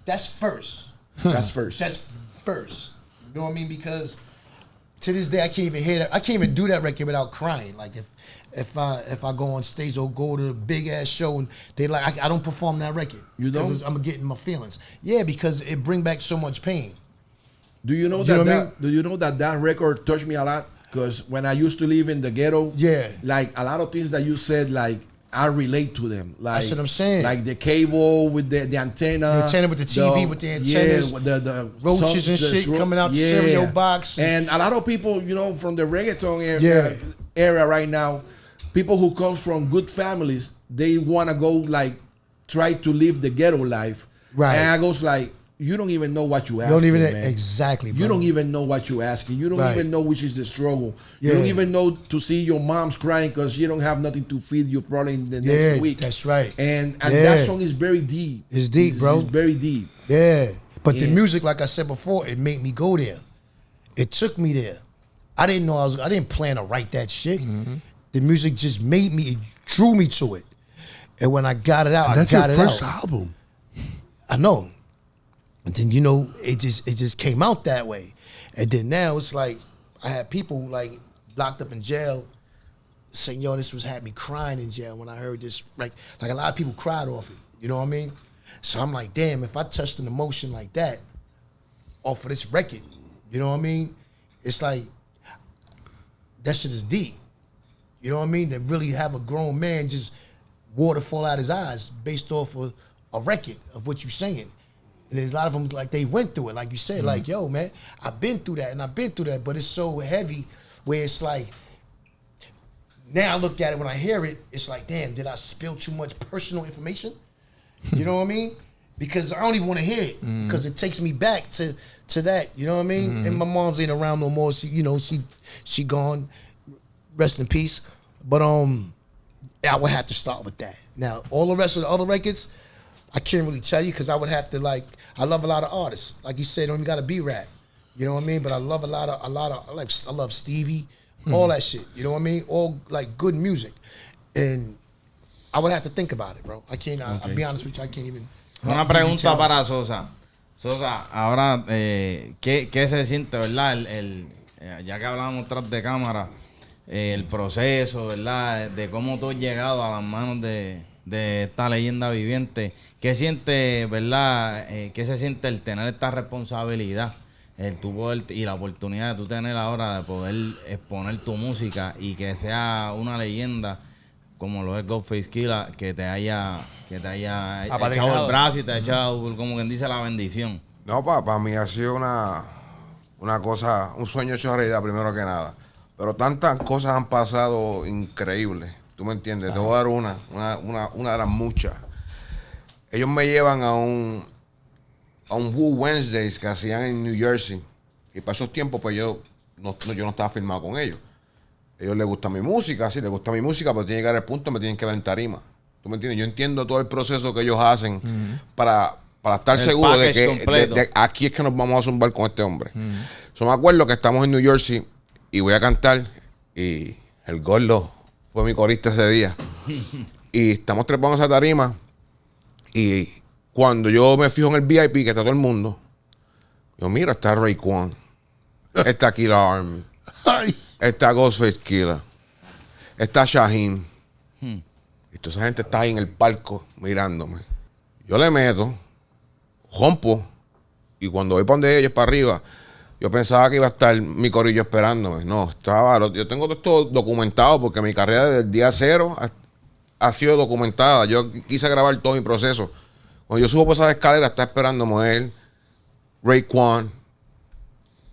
That's first. That's first. That's first. You know what I mean? Because to this day, I can't even hear that. I can't even do that record without crying. Like if I go on stage or go to a big ass show and they like, I don't perform that record. You don't? I'm getting my feelings. Yeah, because it bring back so much pain. Do you know Do you know that record touched me a lot? Because when I used to live in the ghetto, yeah, like a lot of things that you said, like I relate to them. Like that's what I'm saying. Like the cable with the antenna, with the TV, with the antennas, the roaches and shit coming out the stereo box, and a lot of people, you know, from the reggaeton era right now, people who come from good families, they want to go like try to live the ghetto life, right? And I goes like, you don't even know what you asking. Don't even man. Exactly. Bro. You don't even know what you asking. You don't even know which is the struggle. You don't even know to see your mom's crying because you don't have nothing to feed you probably in the next week. That's right. And that song is very deep. It's deep, bro. It's very deep. Yeah. But the music, like I said before, it made me go there. It took me there. I didn't know I didn't plan to write that shit. Mm-hmm. The music just made me. It drew me to it. And when I got it out, I got it out. That's your first album. I know. And then, you know, it just came out that way. And then now it's like I had people like locked up in jail saying, yo, this had me crying in jail when I heard this. Like a lot of people cried off it. You know what I mean? So I'm like, damn, if I touched an emotion like that off of this record, you know what I mean? It's like, that shit is deep. You know what I mean? That really have a grown man just water fall out his eyes based off of a record of what you're saying. And there's a lot of them, like, they went through it. Like you said, like, yo, man, I've been through that and I've been through that, but it's so heavy where it's like, now I look at it when I hear it, it's like, damn, did I spill too much personal information? You know what I mean? Because I don't even want to hear it because it takes me back to that, you know what I mean? And my mom's ain't around no more. She, you know, she gone, rest in peace. But I would have to start with that. Now, all the rest of the other records, I can't really tell you because I would have to, like, I love a lot of artists. Like you said, don't even gotta be rap. You know what I mean? But I love a lot of I love Stevie, all that shit. You know what I mean? All like good music. And I would have to think about it, bro. I can't, I'll be honest with you, I can't even. Una pregunta para Sosa. Sosa, ahora, ¿qué se siente, verdad? Ya que hablábamos tras de cámara, el proceso, ¿verdad? De cómo tú has llegado a las manos de esta leyenda viviente. ¿Qué siente, verdad? ¿Qué se siente el tener esta responsabilidad? El tu poder y la oportunidad de tú tener ahora de poder exponer tu música y que sea una leyenda como lo es Ghostface Killa, que te haya echado el brazo y te ha echado, como quien dice, la bendición. No, para mí ha sido una cosa, un sueño hecho realidad primero que nada. Pero tantas cosas han pasado increíbles. ¿Tú me entiendes? Te voy a dar una de las muchas. Ellos me llevan a un Woo Wednesdays que hacían en New Jersey. Y para esos tiempos, pues yo no estaba firmado con ellos. A ellos les gusta mi música, sí, les gusta mi música, pero tiene que llegar al punto me tienen que ver en tarima. ¿Tú me entiendes? Yo entiendo todo el proceso que ellos hacen para estar seguro de que aquí es que nos vamos a zumbar con este hombre. Yo me acuerdo que estamos en New Jersey y voy a cantar y el gordo fue mi corista ese día. Y estamos trepando esa tarima y cuando yo me fijo en el VIP que está todo el mundo, yo mira, está Raekwon, está KILLAH Army, está Ghostface Killa, está Shaheem. Y toda esa gente está ahí en el palco mirándome. Yo le meto, rompo, y cuando voy para donde ellos, para arriba, yo pensaba que iba a estar mi corillo esperándome. No, yo tengo todo esto documentado porque mi carrera desde el día cero ha sido documentada. Yo quise grabar todo mi proceso. Cuando yo subo por esa escalera, está esperándome él, Raekwon.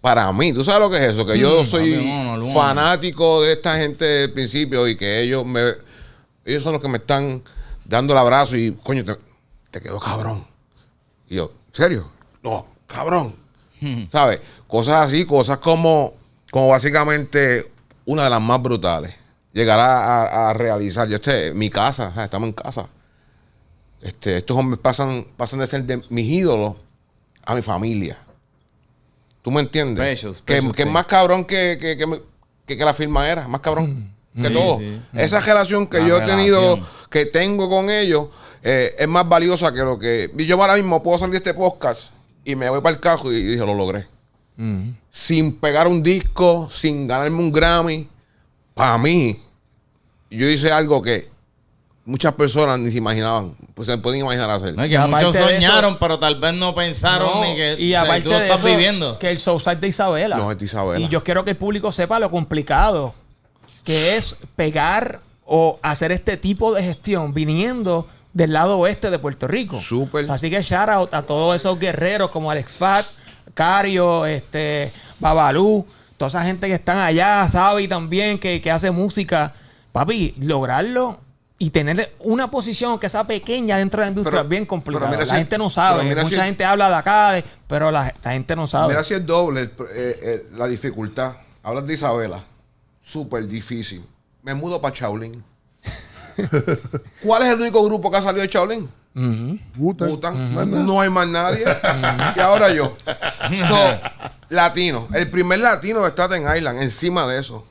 Para mí, ¿tú sabes lo que es eso? Que yo soy fanático de esta gente desde el principio y que ellos son los que me están dando el abrazo y, coño, te quedó cabrón. Y yo, ¿en serio? No, cabrón. ¿Sabes? Cosas así, cosas como como básicamente una de las más brutales. Llegar a realizar. Mi casa, estamos en casa. Estos hombres pasan de ser de mis ídolos a mi familia. ¿Tú me entiendes? Special que es más cabrón que la firma era. Más cabrón que todo. Sí. Esa relación que yo he tenido, que tengo con ellos, es más valiosa que lo que... Yo ahora mismo puedo salir de este podcast y me voy para el carro y dije, lo logré. Sin pegar un disco, sin ganarme un Grammy. Para mí, yo hice algo que muchas personas ni se imaginaban, pues se pueden imaginar hacer. No, que muchos soñaron, pero tal vez no pensaron ni que y aparte tú lo de estás eso, viviendo. que el Sosa es de Isabela. No, es de Isabela. Y yo quiero que el público sepa lo complicado que es pegar o hacer este tipo de gestión viniendo del lado oeste de Puerto Rico. Súper. O sea, así que shout out a todos esos guerreros como Alex Fat, Cario, Babalú, toda esa gente que están allá, Sabi también, que hace música. Papi, lograrlo y tener una posición que sea pequeña dentro de la industria es bien complicado. mira La gente no sabe. Mucha gente habla de acá, pero la gente no sabe. Mira si es doble la dificultad. Hablas de Isabela. Súper difícil. Me mudo para Shaolin. ¿Cuál es el único grupo que ha salido de Shaolin? Wutang. No hay más nadie. Y ahora yo. Latino. El primer latino de Staten Island. Encima de eso.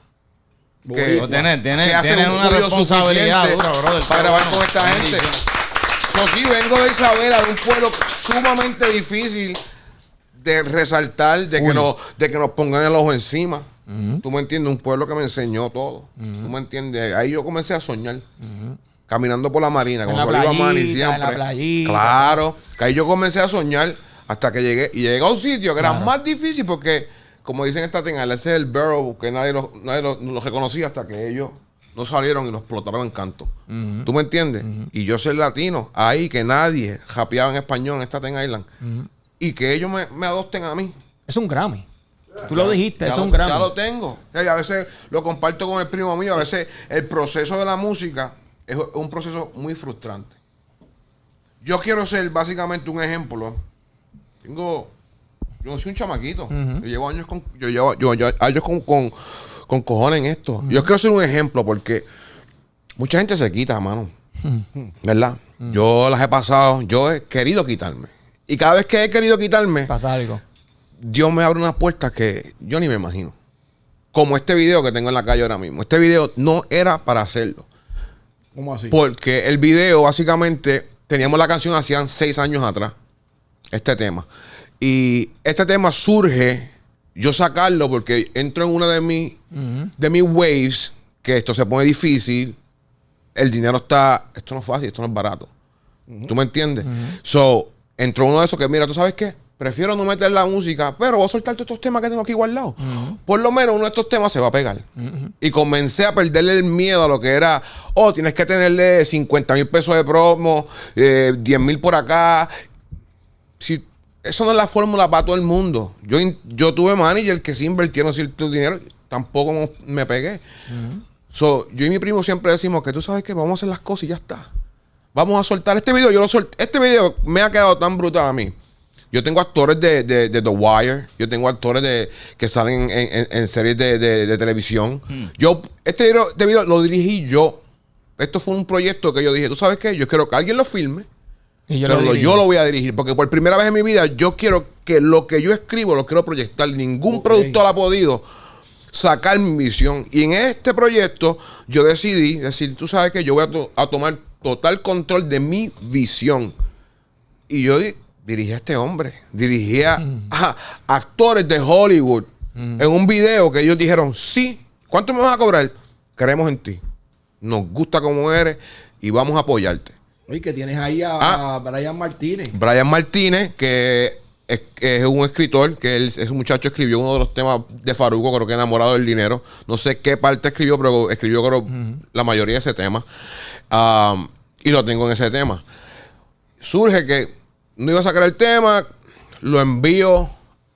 Que Tienes una responsabilidad dura, brother. Para grabar con esta gente. Sí, vengo de Isabela, de un pueblo sumamente difícil de resaltar, de que nos pongan el ojo encima. Tú me entiendes, un pueblo que me enseñó todo. Tú me entiendes, ahí yo comencé a soñar. Caminando por la marina, como iba Manny siempre. Claro, que ahí yo comencé a soñar hasta que llegué. Y llegué a un sitio que era más difícil porque, como dicen en Staten Island, ese es el borough que nadie lo reconocía hasta que ellos no salieron y nos explotaron en canto. ¿Tú me entiendes? Y yo soy latino, ahí que nadie rapeaba en español en Staten Island. Y que ellos me adopten a mí. Es un Grammy. Tú lo dijiste, es un Grammy. Ya lo tengo. A veces lo comparto con el primo mío. A veces el proceso de la música es un proceso muy frustrante. Yo quiero ser básicamente un ejemplo. Yo no soy un chamaquito. Yo llevo años con cojones en esto. Yo quiero ser un ejemplo porque mucha gente se quita, mano. ¿Verdad? Yo las he pasado, yo he querido quitarme. Y cada vez que he querido quitarme, pasa algo. Dios me abre unas puertas que yo ni me imagino. Como este video que tengo en la calle ahora mismo. Este video no era para hacerlo. ¿Cómo así? Porque el video, básicamente, teníamos la canción hacían 6 años atrás. Este tema. Y este tema surge, yo sacarlo porque entro en una de mis waves, que esto se pone difícil. El dinero esto no es fácil, esto no es barato. ¿Tú me entiendes? So, entró uno de esos que, mira, ¿tú sabes qué? Prefiero no meter la música, pero voy a soltar todos estos temas que tengo aquí guardados. Por lo menos uno de estos temas se va a pegar. Y comencé a perderle el miedo a lo que era, tienes que tenerle 50,000 pesos de promo, 10,000 por acá. Si, eso no es la fórmula para todo el mundo. Yo tuve manager que sí invirtieron cierto dinero, tampoco me pegué. So, yo y mi primo siempre decimos que tú sabes que vamos a hacer las cosas y ya está. Vamos a soltar este video. Este video me ha quedado tan brutal a mí. Yo tengo actores de The Wire. Yo tengo actores que salen en series de televisión. Este video lo dirigí yo. Esto fue un proyecto que yo dije, ¿tú sabes qué? Yo quiero que alguien lo filme. Pero yo lo voy a dirigir. Porque por primera vez en mi vida yo quiero que lo que yo escribo lo quiero proyectar. Ningún productor ha podido sacar mi visión. Y en este proyecto yo decidí decir, tú sabes que yo voy a tomar total control de mi visión. Y yo dirigí a este hombre. Dirigí a actores de Hollywood en un video que ellos dijeron, sí, ¿cuánto me vas a cobrar? Creemos en ti. Nos gusta como eres y vamos a apoyarte. Oye, que tienes ahí a Brian Martínez. Brian Martínez, que es un escritor, que ese muchacho escribió uno de los temas de Farruko, creo que Enamorado del Dinero. No sé qué parte escribió, pero escribió creo la mayoría de ese tema. Y lo tengo en ese tema. Surge que no iba a sacar el tema, lo envío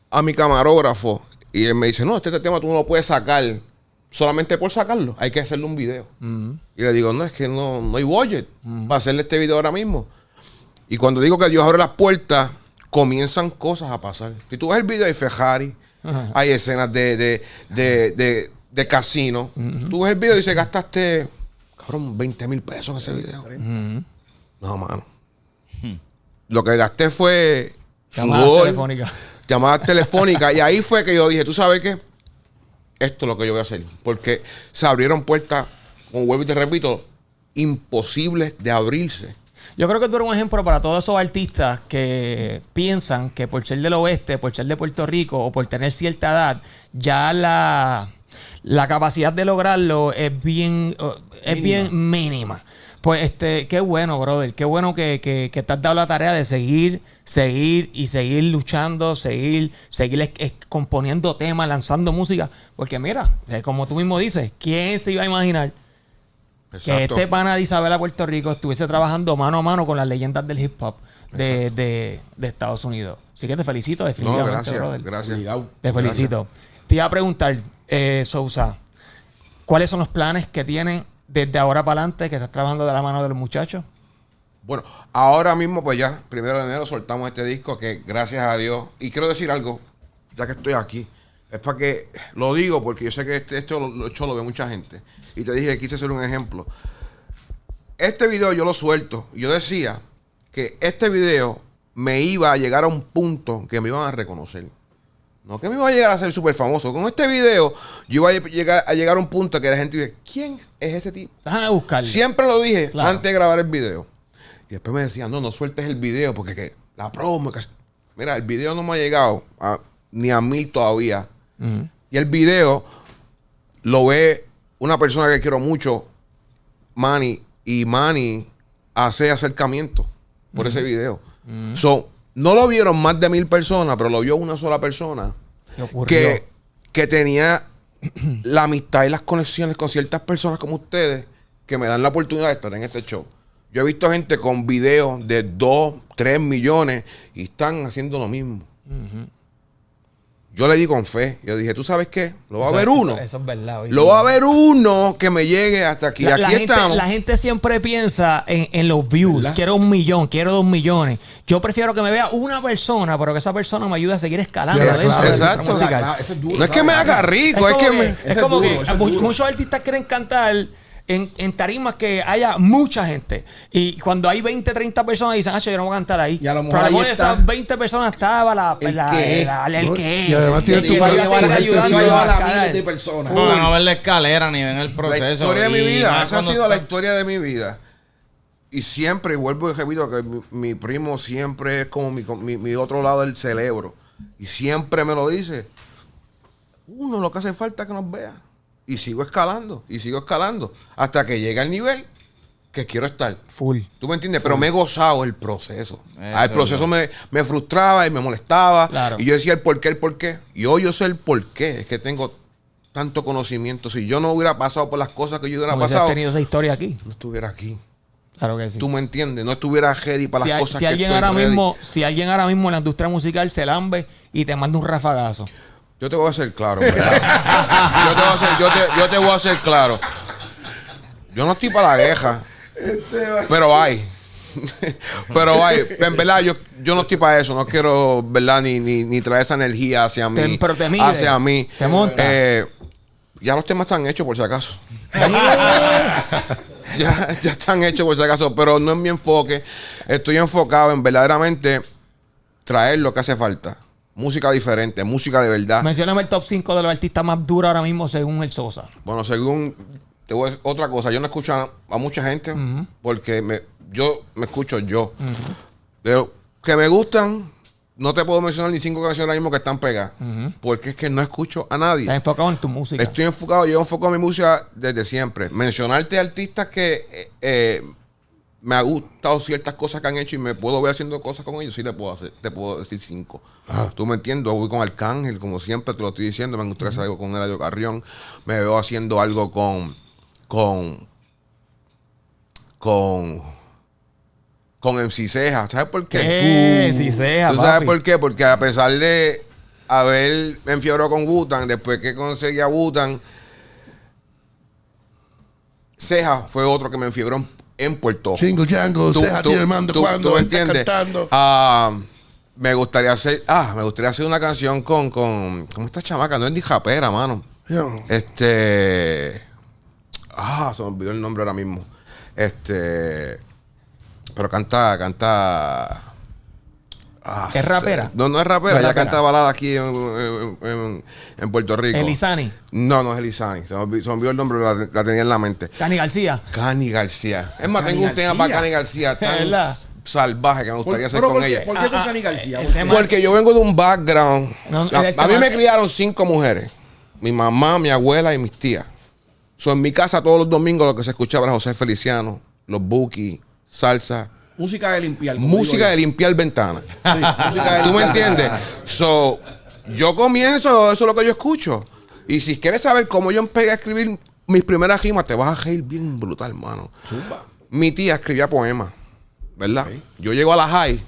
a mi camarógrafo y él me dice, no, este tema tú no lo puedes sacar solamente por sacarlo, hay que hacerle un video. Y le digo, no, es que no hay budget para hacerle este video ahora mismo. Y cuando digo que Dios abre las puertas, comienzan cosas a pasar. Si tú ves el video, hay Ferrari, hay escenas de casino. Tú ves el video y dices, gastaste, cabrón, 20,000 pesos en ese video. No, mano. Lo que gasté fue llamadas telefónicas. Y ahí fue que yo dije, ¿tú sabes qué? Esto es lo que yo voy a hacer. Porque se abrieron puertas, como vuelvo y te repito, imposibles de abrirse. Yo creo que tú eres un ejemplo para todos esos artistas que piensan que por ser del oeste, por ser de Puerto Rico o por tener cierta edad, ya la capacidad de lograrlo es bien mínima. Pues qué bueno, brother. Qué bueno que te has dado la tarea de seguir luchando, seguir componiendo temas, lanzando música. Porque mira, como tú mismo dices, ¿quién se iba a imaginar que este pana de Isabela, Puerto Rico, estuviese trabajando mano a mano con las leyendas del hip hop de Estados Unidos? Así que te felicito, definitivamente, gracias, brother. gracias. Te felicito. Te iba a preguntar, Sosa, ¿cuáles son los planes que tienen desde ahora para adelante, que estás trabajando de la mano de los muchachos? Bueno, ahora mismo, pues ya, 1 de enero soltamos este disco que, gracias a Dios, y quiero decir algo, ya que estoy aquí, es para que lo digo, porque yo sé que esto lo ve mucha gente. Y te dije que quise hacer un ejemplo. Este video yo lo suelto. Y yo decía que este video me iba a llegar a un punto que me iban a reconocer. No que me iba a llegar a ser súper famoso. Con este video yo iba a llegar a un punto que la gente dice, ¿quién es ese tipo? Déjame buscarlo. Siempre lo dije Claro. antes de grabar el video. Y después me decían, no sueltes el video porque la promo. Mira, el video no me ha llegado ni a 1,000 todavía. Y el video lo ve una persona que quiero mucho, Manny, y Manny hace acercamiento por ese video. No lo vieron más de 1,000 personas, pero lo vio una sola persona que tenía la amistad y las conexiones con ciertas personas como ustedes que me dan la oportunidad de estar en este show. Yo he visto gente con videos de 2, 3 millones y están haciendo lo mismo. Yo le di con fe. Yo dije, ¿tú sabes qué? Lo va a haber uno. Eso es verdad. Oye. Lo va a haber uno que me llegue hasta aquí. Aquí estamos. La gente siempre piensa en los views. ¿Verdad? Quiero 1 millón, quiero 2 millones. Yo prefiero que me vea una persona, pero que esa persona me ayude a seguir escalando. Sí, exacto. No es que me haga rico, es como que muchos artistas quieren cantar en tarimas que haya mucha gente. Y cuando hay 20, 30 personas dicen, yo no voy a cantar ahí. Y a lo mejor pero ahí esas 20 personas estaba el que. Y además tiene tu miles de personas. No ver la escalera ni ven el proceso. La historia de mi vida. Esa ha sido la está... historia de mi vida. Y siempre, y vuelvo y repito, que mi primo siempre es como mi otro lado del cerebro. Y siempre me lo dice. Uno, lo que hace falta es que nos vea. Y sigo escalando, hasta que llegue al nivel que quiero estar. Full. ¿Tú me entiendes? Pero me he gozado el proceso. El proceso me frustraba y me molestaba. Claro. Y yo decía el por qué. Y hoy yo sé el por qué. Es que tengo tanto conocimiento. Si yo no hubiera pasado por las cosas que yo hubiera pasado, has tenido esa historia aquí. no estuviera aquí. Claro que sí. ¿Tú me entiendes? No estuviera ready para las cosas si que alguien estoy ahora ready. mismo, si alguien ahora mismo en la industria musical se lambe y te manda un rafagazo. Yo te voy a hacer claro, ¿verdad? yo te voy a hacer claro. Yo no estoy para la queja. Pero hay. En verdad, yo no estoy para eso. No quiero, ¿verdad? Ni traer esa energía hacia mí. Pero te mide. Hacia mí. Te monta. Ya los temas están hechos por si acaso. ya están hechos por si acaso. Pero no es mi enfoque. Estoy enfocado en verdaderamente traer lo que hace falta. Música diferente, música de verdad. Mencióname el top 5 de los artistas más duros ahora mismo según el Sosa. Bueno, según... Te voy a decir otra cosa. Yo no escucho a mucha gente porque yo me escucho yo. Pero que me gustan, no te puedo mencionar ni 5 canciones ahora mismo que están pegadas. Porque es que no escucho a nadie. Estás enfocado en tu música. Estoy enfocado, yo enfoco mi música desde siempre. Mencionarte artistas que... me ha gustado ciertas cosas que han hecho y me puedo ver haciendo cosas con ellos, sí te puedo decir 5. Tú me entiendes, voy con Arcángel, como siempre te lo estoy diciendo, me gustaría hacer algo con Eladio Carrión, me veo haciendo algo con MC Ceja. ¿Sabes por qué? MC Ceja, ¿Tú sabes papi. por qué? Porque a pesar de haber me enfiebrado con Wutang, después que conseguí a Wutang, Ceja fue otro que me enfiebró en Puerto Rico. Jingle Jangle, Ceja tiene el mando cuando ¿tú está entiendes? cantando. me gustaría hacer una canción con ¿cómo esta chamaca? No es ni japera, mano. Yeah. Se me olvidó el nombre ahora mismo. Pero canta. ¿Es rapera? No es rapera, ella canta balada aquí en Puerto Rico. Elizani. No es Elizani. Se me olvidó el nombre, la tenía en la mente. Cani García. Cani García. Es más, Cani tengo un tema García. para Cani García tan ¿Verdad? salvaje que me gustaría hacer con ella. ¿Por qué con Cani García? el tema- Porque yo vengo de un background. A mí me criaron 5 mujeres. Mi mamá, mi abuela y mis tías. En mi casa todos los domingos lo que se escuchaba era José Feliciano, los Buki, salsa. Música de limpiar. Música de limpiar ventanas. Sí, música de ¿Tú me limpiar. entiendes? Yo comienzo, eso es lo que yo escucho. Y si quieres saber cómo yo empecé a escribir mis primeras rimas, te vas a reír bien brutal, hermano. Mi tía escribía poemas, ¿verdad? Okay. Yo llego a la high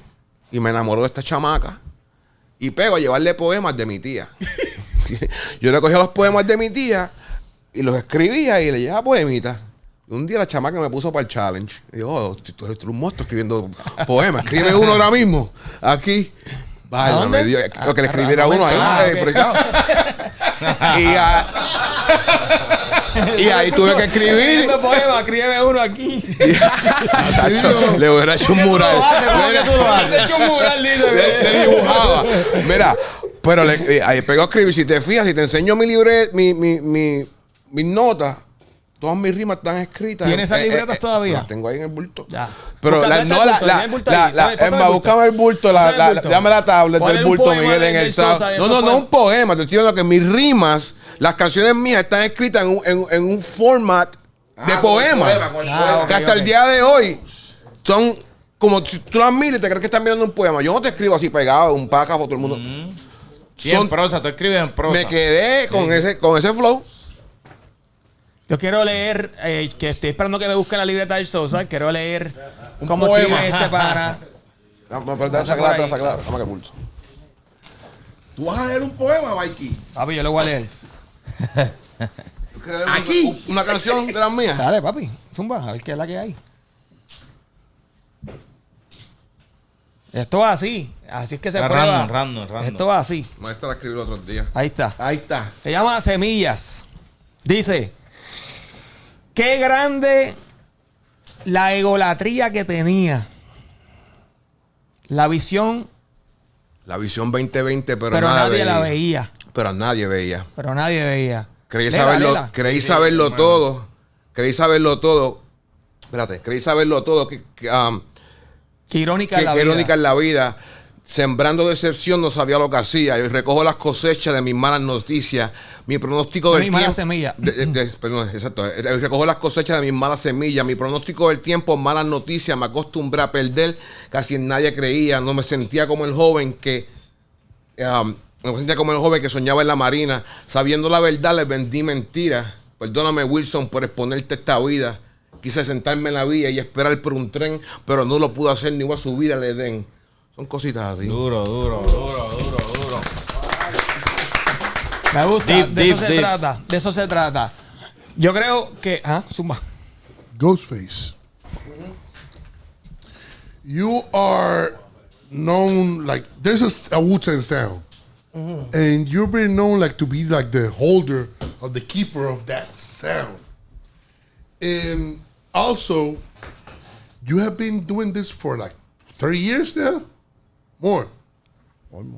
y me enamoro de esta chamaca y pego a llevarle poemas de mi tía. Yo le cogía los poemas de mi tía y los escribía y le llevaba poemitas. Y un día la chamaca me puso para el challenge. Y yo, tú eres un monstruo escribiendo poemas. Escribe uno ahora mismo. Aquí. Vale, me dio lo que le escribiera a uno ahí. ok. Pero, y ahí tuve que escribir. Escribe uno aquí. Chacho, le hubiera hecho un mural. Has hecho un mural, Le dibujaba. Mira, pero ahí pegó a escribir. Si te fijas, si te enseño mi libre, mis notas, todas mis rimas están escritas. ¿Tienes esas libretas todavía? Las tengo ahí en el bulto. Ya. Pero búscame dame la tablet del bulto, Miguel, en el Sosa. No, un poema. Te estoy diciendo que mis rimas, las canciones mías están escritas en un format de poema. Que hasta el día de hoy son como si tú las miras y te crees que están mirando un poema. Yo no te escribo así pegado, un párrafo, todo el mundo. Sí, en prosa, tú escribes en prosa. Me quedé con ese flow. Yo quiero leer, que estoy esperando que me busquen la libreta del Sosa. Quiero leer cómo poema. escribe este para. Dame que pulso. ¿Tú vas a leer un poema, Mikey? Papi, yo lo voy a leer. Aquí. Una canción de las mías. Dale, papi. Zumba, a ver qué es la que hay. Esto va así. Así es que se prueba. Random. Esto va así. Maestra la escribí el otro día. Ahí está. Ahí está. Se llama Semillas. Dice: qué grande la egolatría que tenía. La visión, La visión 2020, pero nadie la veía. Pero nadie veía. Pero nadie veía. Creí Lela, saberlo, lela. creí saberlo todo. Creí saberlo todo. Espérate, creí saberlo todo. Qué irónica es la Qué vida. irónica es la vida. Sembrando decepción no sabía lo que hacía. Yo recojo las cosechas de mis malas noticias. Mi pronóstico De del mis tiempo. malas semillas. Perdón, exacto. Recojo las cosechas de mis malas semillas. Mi pronóstico del tiempo, malas noticias. Me acostumbré a perder. Casi en nadie creía. No me sentía como el joven que. Me sentía como el joven que soñaba en la marina. Sabiendo la verdad, le vendí mentiras. Perdóname, Wilson, por exponerte esta vida. Quise sentarme en la vía y esperar por un tren, pero no lo pude hacer ni voy a subir al Edén. Son cositas así. Duro. Me gusta. Deep, de deep, eso se deep. trata. De eso se trata. Yo creo que. Zumba. Ghostface. You are known like there's a Wutang sound, and you've been known like to be like the holder of the keeper of that sound, and also you have been doing this for like 30 years now, more.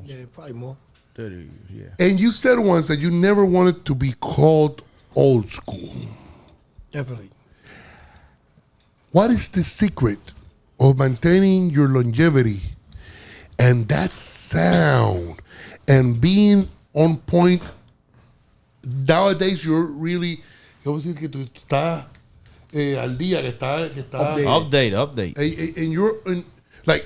Yeah, probably more. 30, yeah. And you said once that you never wanted to be called old school. Definitely. What is the secret of maintaining your longevity and that sound and being on point? Nowadays, you're really. ¿Cómo se dice que tú estás al día? Que está Update. and you're like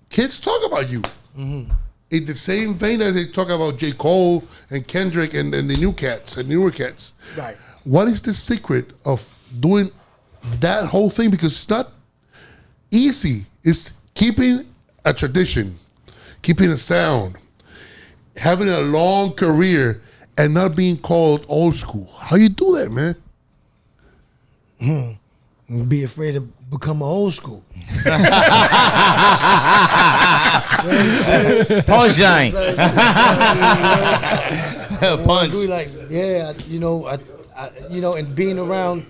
kids talk about you in the same vein as they talk about J. Cole and Kendrick and the new cats and newer cats. Right. What is the secret of doing that whole thing? Because it's not easy. It's keeping a tradition, keeping a sound, having a long career, and not being called old school. How you do that, man? Be afraid to become an old school. Punchline. Punch. Like, yeah, you know, you know, and being around.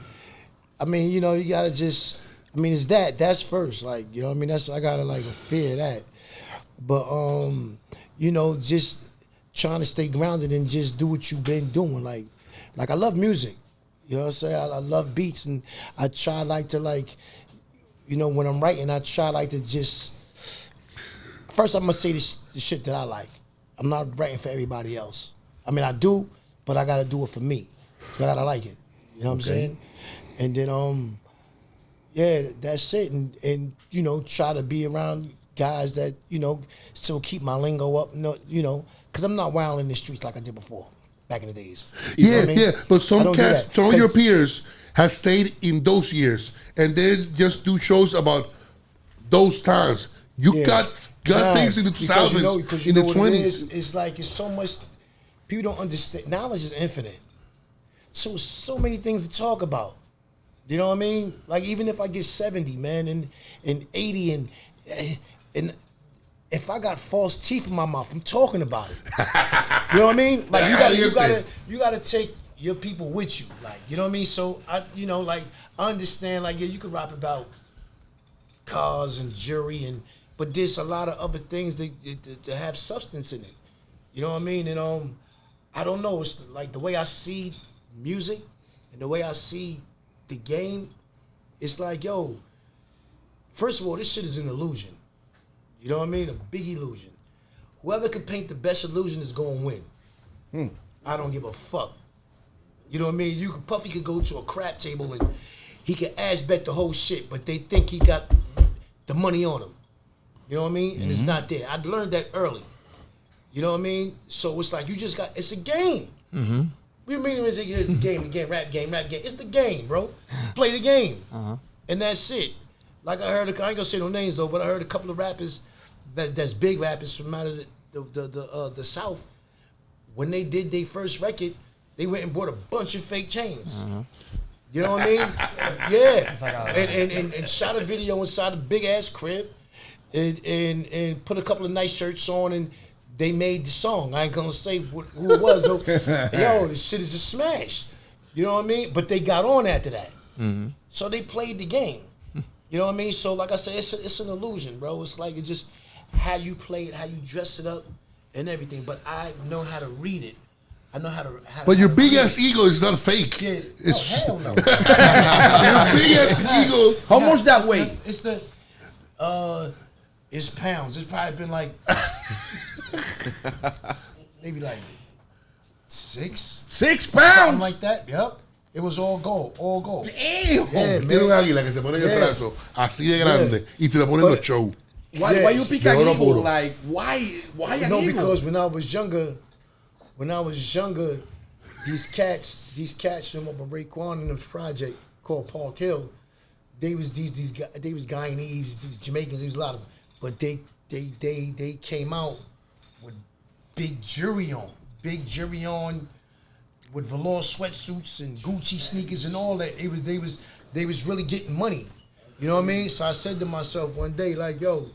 I mean, you know, you gotta just. I mean, it's that's first. Like, you know what I mean? I gotta like fear that. But you know, just trying to stay grounded and just do what you've been doing. Like I love music. You know what I'm saying? I love beats, and I try like to like, you know, when I'm writing, I try like to just. First, I'm gonna say the shit that I like. I'm not writing for everybody else. I mean, I do, but I gotta do it for me. So I gotta like it. You know what I'm saying? And then yeah, that's it. And you know, try to be around guys that, you know, still keep my lingo up. You know, because I'm not wild in the streets like I did before. Back in the days. You know what I mean? Yeah. But some of your peers have stayed in those years, and they just do shows about those times. You got things in the 2000s, in the 20s. It's like it's so much. People don't understand. Knowledge is infinite. So many things to talk about. You know what I mean? Like even if I get 70, man, and 80, and if I got false teeth in my mouth, I'm talking about it. You know what I mean? Like you gotta take your people with you. Like, you know what I mean? So I understand, like, yeah, you could rap about cars and jewelry, but there's a lot of other things that have substance in it. You know what I mean? And I don't know, it's like the way I see music and the way I see the game, it's like, yo, first of all, this shit is an illusion. You know what I mean? A big illusion. Whoever can paint the best illusion is going to win. I don't give a fuck. You know what I mean? Puffy could go to a crap table and he could ass bet the whole shit, but they think he got the money on him. You know what I mean? And it's not there. I learned that early. You know what I mean? So it's like it's a game. What do you mean it's the game, rap game? It's the game, bro. Play the game. And that's it. Like I ain't gonna say no names though, but I heard a couple of rappers that's big rappers from out of the South. When they did their first record, they went and bought a bunch of fake chains. You know what I mean? Yeah. And shot a video inside a big ass crib, and put a couple of nice shirts on, and they made the song. I ain't gonna say who it was though. Yo, this shit is a smash. You know what I mean? But they got on after that. So they played the game. You know what I mean? So like I said, it's an illusion, bro. It's like it's just how you play it, how you dress it up, and everything. But I know how to read it. I know how to. But your big ass ego is not fake. Yeah. It's, hell no. your big ass ego. How much that weight? It's pounds. It's probably been like maybe like 6 pounds, something like that. Yep. It was all gold. Damn. Yeah, Tiene un man. águila que se pone en el brazo así de grande y te lo pone en los shows. Why you pick an De oro eagle? puro. Like why an No, eagle? because when I was younger, these cats from up on Raekwon in this project called Park Hill, they was they was Guyanese, these Jamaicans, there was a lot of them, but they came out with big jewelry on, with velour sweatsuits and Gucci sneakers and all that. They was really getting money. You know what I mean? So I said to myself one day, like, yo,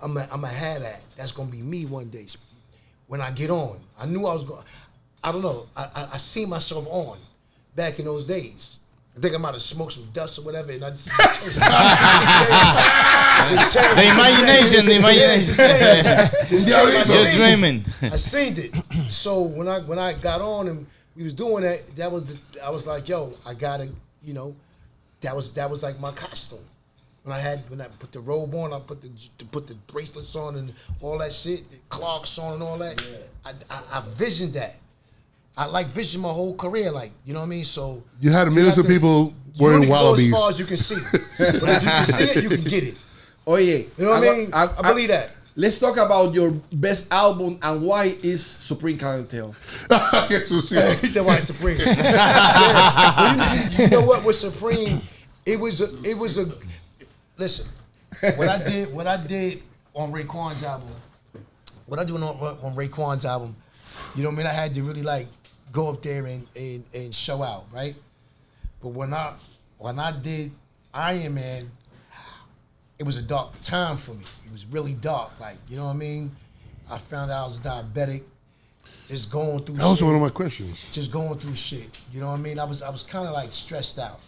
I'm a have that. That's gonna be me one day. When I get on, I knew I was going. I don't know. I seen myself on back in those days. I think I might have smoked some dust or whatever, and I just The imagination. You're dreaming. I seen it. So when I got on and we was doing that, I was like, yo, I gotta, you know, that was like my costume. When I put the robe on, I put the bracelets on and all that shit, the clocks on and all that. Yeah. I visioned that. I visioned my whole career, like, you know what I mean? So You had millions of people wearing wallabies. You only go as far as you can see. But if you can see it, you can get it. Oh yeah. You know what I mean? I believe that. Let's talk about your best album and why is Supreme Clientele. Eso sí. He said, "Why Supreme?" Yeah. Well, you know what? With Supreme, it was a. Listen, what I did on Raekwon's album, on Raekwon's album, you know what I mean? I had to really like go up there and show out, right? But when I when I did Iron Man, it was a dark time for me. It was really dark, like, you know what I mean? I found out I was diabetic, just going through shit. That was one of my questions. Just going through shit, you know what I mean? I was kind of like stressed out.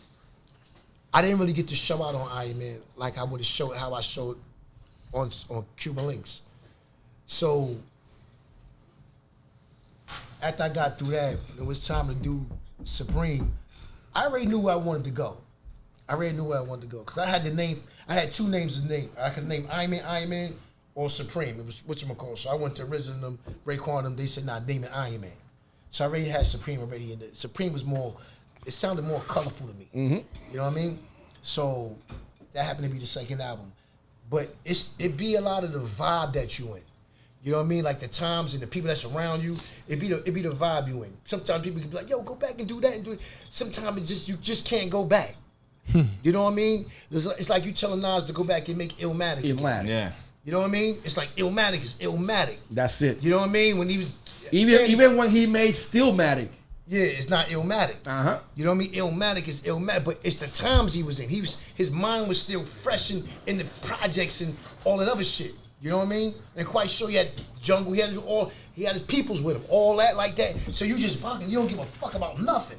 I didn't really get to show out on Iron Man like I would have showed how I showed on Cuban Links. So after I got through that, it was time to do Supreme. I already knew where I wanted to go. Because I had two names to name. I could name Iron Man, or Supreme. It was whatchamacallit. So I went to RZA and them, Raekwon and them. They said, nah, name it Iron Man. So I already had Supreme already in there. Supreme was more, it sounded more colorful to me. Mm-hmm. You know what I mean? So that happened to be the second album. But it be a lot of the vibe that you in. You know what I mean? Like the times and the people that's around you, it be the vibe you in. Sometimes people can be like, yo, go back and do that and do it. Sometimes you just can't go back. You know what I mean? It's like you telling Nas to go back and make Illmatic. Yeah. You know what I mean? It's like Illmatic is Illmatic. That's it. You know what I mean? When he was even when he made Stillmatic. Yeah, it's not Illmatic. You know what I mean? Illmatic is Illmatic, but it's the times he was in. His mind was still fresh in the projects and all that other shit. You know what I mean? And quite sure he had jungle. He had his peoples with him, all that like that. So you just bugging. You don't give a fuck about nothing.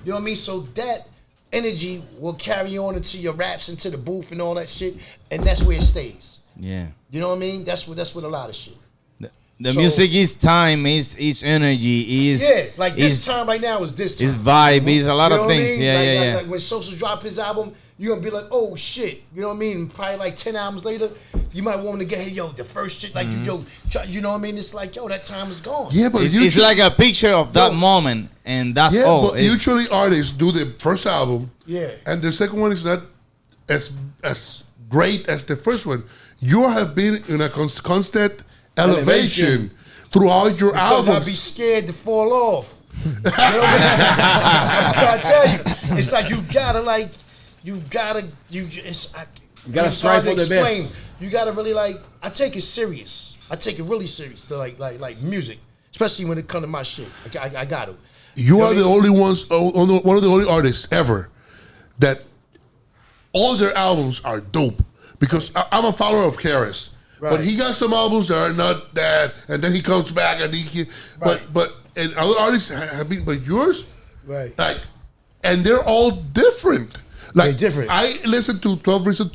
You know what I mean? So that energy will carry on into your raps, into the booth and all that shit, and that's where it stays. Yeah. You know what I mean? That's what a lot of shit. The music is time, is energy, is like this time right now is this time. It's vibe, is a lot of things. I mean? Yeah. Like when Sosa dropped his album, you're gonna be like, oh shit. You know what I mean? Probably like 10 albums later, you might want to get, hey, yo, the first shit, like, you know what I mean? It's like, yo, that time is gone. Yeah, but it's like a picture of that moment, and that's all. Yeah, but usually artists do the first album, and the second one is not as great as the first one. You have been in a constant elevation throughout your albums. I'd be scared to fall off. You know what I mean? I'm trying to tell you, it's like you gotta strive for the best. You gotta really I take it serious. I take it really serious. Like music, especially when it comes to my shit. I got to. You are the only ones, one of the only artists ever that all their albums are dope. Because I'm a follower of KRS. Right. But he got some albums that are not that, and then he comes back and but and other artists have been, but yours, right? Like, and they're all different. Like, they're different. I listen to 12 Reasons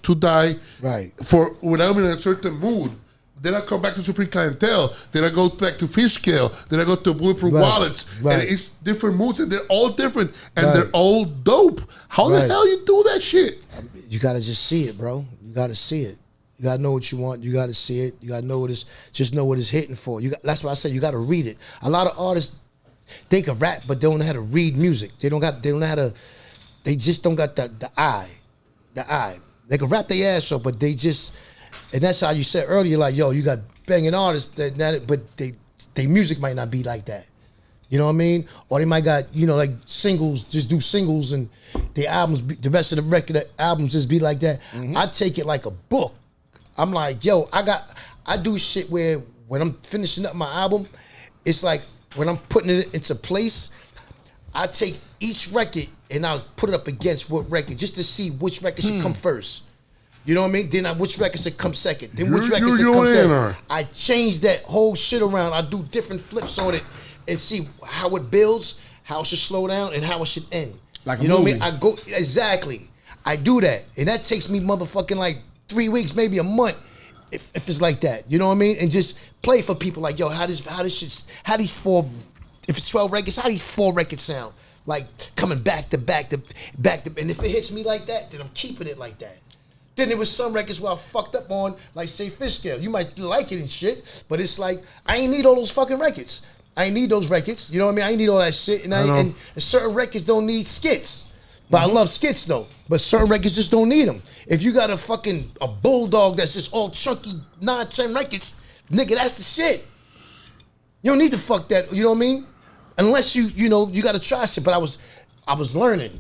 to Die, right? For when I'm in a certain mood. Then I come back to Supreme Clientele. Then I go back to Fish Scale. Then I go to Bulletproof Wallets. Right. And it's different moods, and they're all different, and they're all dope. How the hell you do that shit? You gotta just see it, bro. You gotta see it. You gotta know what you want. You gotta see it. You gotta know what just know what it's hitting for. That's why I say you gotta read it. A lot of artists, they can rap, but they don't know how to read music. They don't know how to. They just don't got the eye. The eye. They can rap their ass off, but they just. And that's how you said earlier, like, yo, you got banging artists but they music might not be like that. You know what I mean? Or they might got, like singles, just do singles, and the albums, the rest of the record albums just be like that. I take it like a book. I'm like, yo, I do shit where when I'm finishing up my album, it's like when I'm putting it into place, I take each record and I'll put it up against what record just to see which record should come first. You know what I mean? Then which records should come second. Then which records should come third. I change that whole shit around. I do different flips on it and see how it builds, how it should slow down, and how it should end. Like you know what I mean? I go exactly. I do that, and that takes me motherfucking like 3 weeks, maybe a month, if it's like that. You know what I mean? And just play for people like, yo, how these 4, if it's 12 records, how these 4 records sound? Like coming back to back to back to, and if it hits me like that, then I'm keeping it like that. Then there was some records where I fucked up on, like say Fish Scale. You might like it and shit, but it's like I ain't need all those fucking records. I ain't need those records. You know what I mean? I ain't need all that shit. And certain records don't need skits. But I love skits though. But certain records just don't need them. If you got a bulldog that's just all chunky 9-10 records, nigga, that's the shit. You don't need to fuck that. You know what I mean? Unless you got to try shit. But I was learning.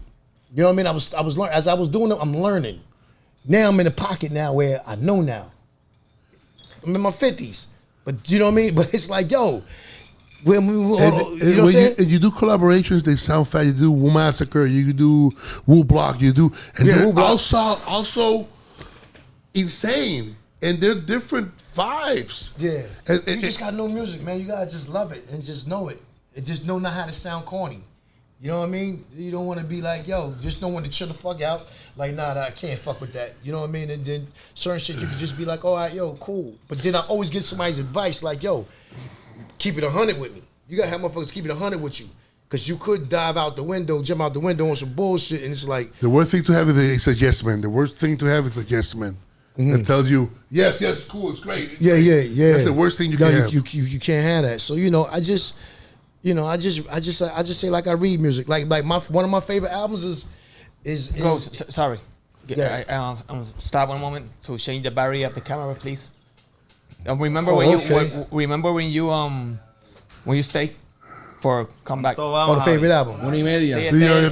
You know what I mean? I was learning as I was doing it. I'm learning. Now I'm in the pocket now where I know now. I'm in my 50s. But you know what I mean? But it's like, yo, When we, you know what I'm saying? You do collaborations, they sound fat. You do Wu Massacre, you do Wu Block, you do, and they're also insane, and they're different vibes. Yeah, and you just got no music, man. You gotta just love it and just know it, and just know not how to sound corny. You know what I mean? You don't want to be like, yo, just don't want to chill the fuck out. Like, nah, I can't fuck with that. You know what I mean? And then certain shit you could just be like, all right, yo, cool. But then I always get somebody's advice like, yo, keep it 100 with me. You gotta have motherfuckers keep it 100 with you. Because you could dive out the window, jump out the window on some bullshit, and it's like... The worst thing to have is a suggestion. The worst thing to have is a suggestion that tells you, yes, it's cool, it's great. It's great. That's the worst thing you can have. You can't have that. So, I just say like I read music. Like one of my favorite albums is sorry. Yeah. Stop one moment to change the battery of the camera, please. Remember when you stay for comeback? The favorite album. 1:30. Sí, yo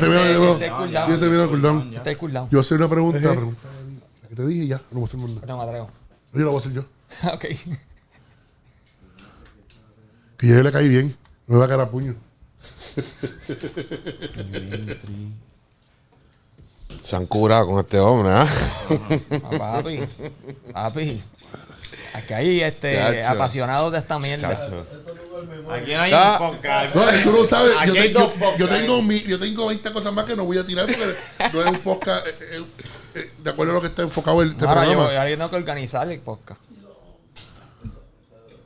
te vieron cooldown. Está el cooldown. Yo voy a hacer una pregunta. La que te dije ya, no voy a hacer más nada. No me atrevo. Yo la voy a hacer yo. Ok. Que ya le caí bien. No me va a caer a puño. Se han curado con este hombre, ¿ah? Papi. Aquí hay apasionados de esta mierda. Aquí no hay un podcast. No, tú no sabes. Aquí hay dos podcasts. Yo tengo 20 cosas más que no voy a tirar porque no es un podcast de acuerdo a lo que está enfocado el Ahora programa. yo tengo que organizar el podcast.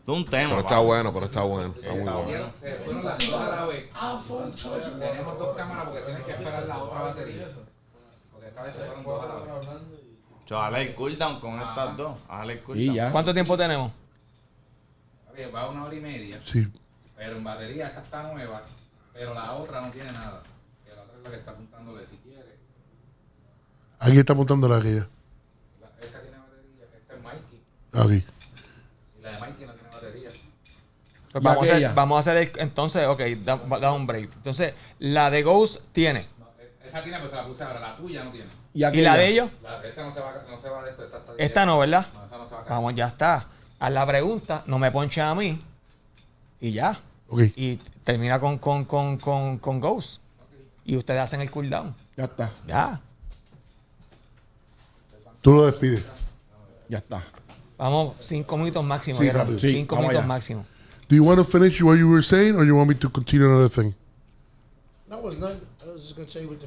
Es un tema. Pero está bueno. Está muy bueno. Fueron las dos a la vez. Tenemos dos cámaras porque tienes que esperar la otra batería. Porque esta vez se fueron dos a la vez. Hazle el cooldown con estas dos. Hazle el cooldown. Y ya. ¿Cuánto tiempo tenemos? Va 1:30. Sí. Pero en batería esta está nueva, pero la otra no tiene nada. Que la otra es la que está apuntándole si quiere. Aquí está apuntando la aquella. Esta tiene batería, esta es Mikey. Aquí. Y la de Mikey no tiene batería. Pues vamos a hacer entonces, ok, da un break. Entonces, la de Ghost tiene. No, esa tiene, pues se la puse ahora. La tuya no tiene. ¿Y la de ellos? Esta no se va de esto. Esta no, ¿verdad? No, esa no se va a caer. Vamos, ya está. Haz la pregunta, no me ponches a mí. Y ya. Ok. Y termina con Ghost. Y ustedes hacen el cooldown. Ya está. Ya. Tú lo despides. Ya está. Vamos, 5 minutos máximo. Sí, Guerrero. rápido. 5 vamos minutos allá. máximo. Do you want to finish what you were saying or you want me to continue another thing? that was nothing. I was just gonna tell you what the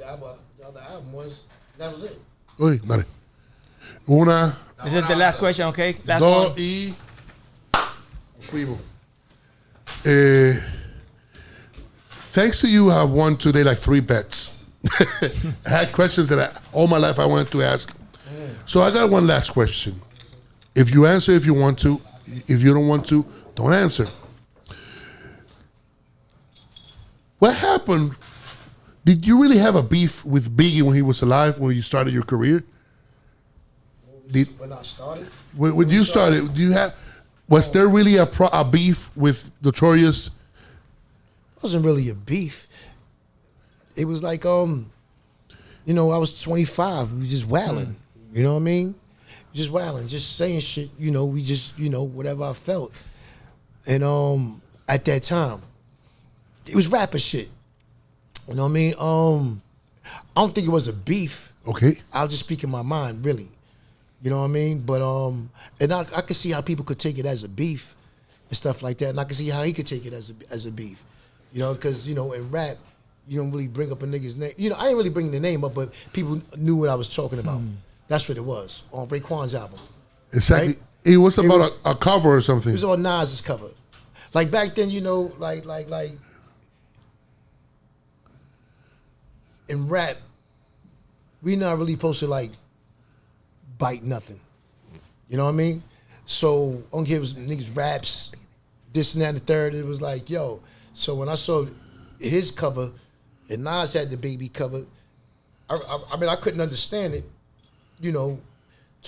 other album was. That was it. Oye, dale. Una, This is the last question, okay? Last one. dos y... Fuimos. Thanks to you, I won today like 3 bets. I had questions that all my life I wanted to ask. So I got one last question. If you answer if you want to, if you don't want to, don't answer. What happened? Did you really have a beef with Biggie when he was alive, when you started your career? When I started, When you started, was there really a beef with Notorious? it wasn't really a beef. It was like, I was 25. We just wailing. You know what I mean? Just wailing, just saying shit. We just, whatever I felt. And at that time, it was rapper shit. You know what I mean? I don't think it was a beef. Okay. I was just speaking my mind, really. You know what I mean? But and I could see how people could take it as a beef and stuff like that, and I could see how he could take it as a beef. Because in rap, you don't really bring up a nigga's name. I didn't really bring the name up, but people knew what I was talking about. That's what it was on Raekwon's album. Exactly. Right? It was about a cover or something. It was on Nas's cover. Like back then, like in rap, we not really supposed to like bite nothing. You know what I mean? So on give niggas raps, this and that and the third. It was like, yo. So when I saw his cover and Nas had the baby cover, I mean I couldn't understand it, to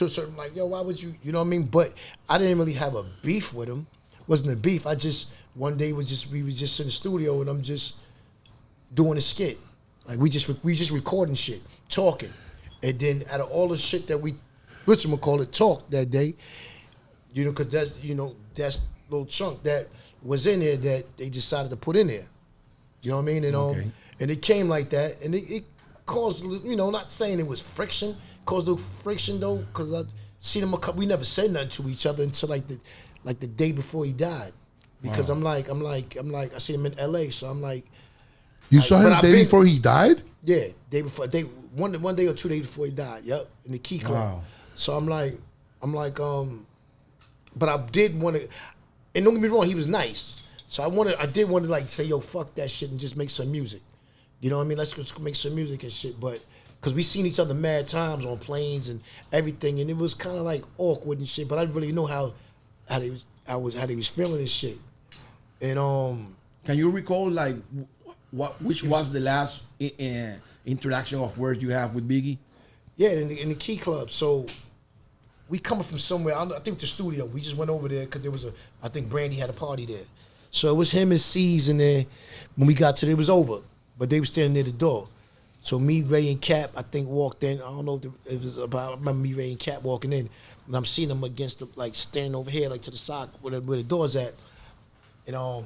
a certain like, yo, why would you know what I mean? But I didn't really have a beef with him. Wasn't a beef. I just one day we was just in the studio and I'm just doing a skit. Like we just recording shit, talking. And then out of all the shit that we talk that day, because that's little chunk that was in there that they decided to put in there. You know what I mean? And and it came like that, and it caused, you know, not saying it was friction, caused the friction though, because I seen him a couple. We never said nothing to each other until like the day before he died, because I'm like I see him in L.A., so I'm like. You saw him the day before he died? Yeah, day before. One day or 2 days before he died. Yep, in the Key Club. Wow. So I'm like, but I did want to, and don't get me wrong, he was nice. So I did want to like say, yo, fuck that shit and just make some music. You know what I mean? Let's just make some music and shit. But because we seen each other mad times on planes and everything, and it was kind of like awkward and shit. But I didn't really know how they was feeling and shit. And can you recall like which was the last interaction of words you have with Biggie? Yeah, in the Key Club. So we coming from somewhere. I think the studio. We just went over there because there was I think Brandy had a party there. So it was him and C's in there. When we got to it was over, but they were standing near the door. So me, Ray, and Cap, I think walked in. I don't know if it was about. I remember me, Ray, and Cap walking in, and I'm seeing them against the, like standing over here, like to the side where the door's at. And I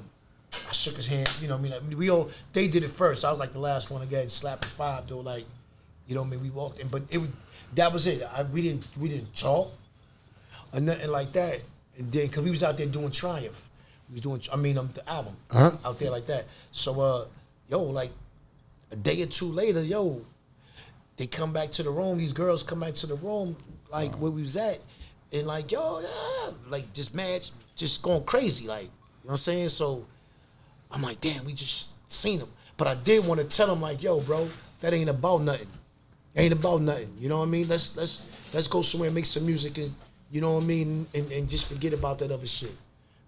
shook his hand. You know what I mean? Like, they did it first. I was like the last one to get slapped at 5 though. Like, you know what I mean? We walked in, but that was it. We didn't talk or nothing like that. And then because we was out there doing Triumph. We was doing, the album out there like that. So, like a day or two later, they come back to the room. These girls come back to the room, like where we was at, and like, like just mad, just going crazy, like, you know what I'm saying? So I'm like, damn, we just seen him. But I did want to tell him like, yo, bro, that ain't about nothing. Ain't about nothing. You know what I mean? Let's go somewhere and make some music, and you know what I mean, and just forget about that other shit.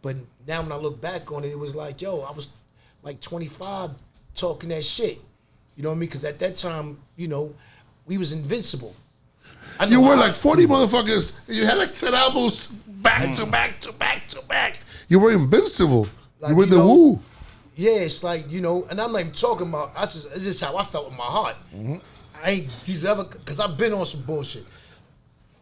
But now when I look back on it, it was like, yo, I was like 25 talking that shit. You know what I mean? Because at that time, you know, we was invincible. You were like 40 motherfuckers, and you had like 10 albums back to back to back to back. You were invincible. Like, you were the Wu. Yeah, it's like, you know, and I'm not even talking about, it's just how I felt in my heart. Mm-hmm. I ain't these other, because I've been on some bullshit.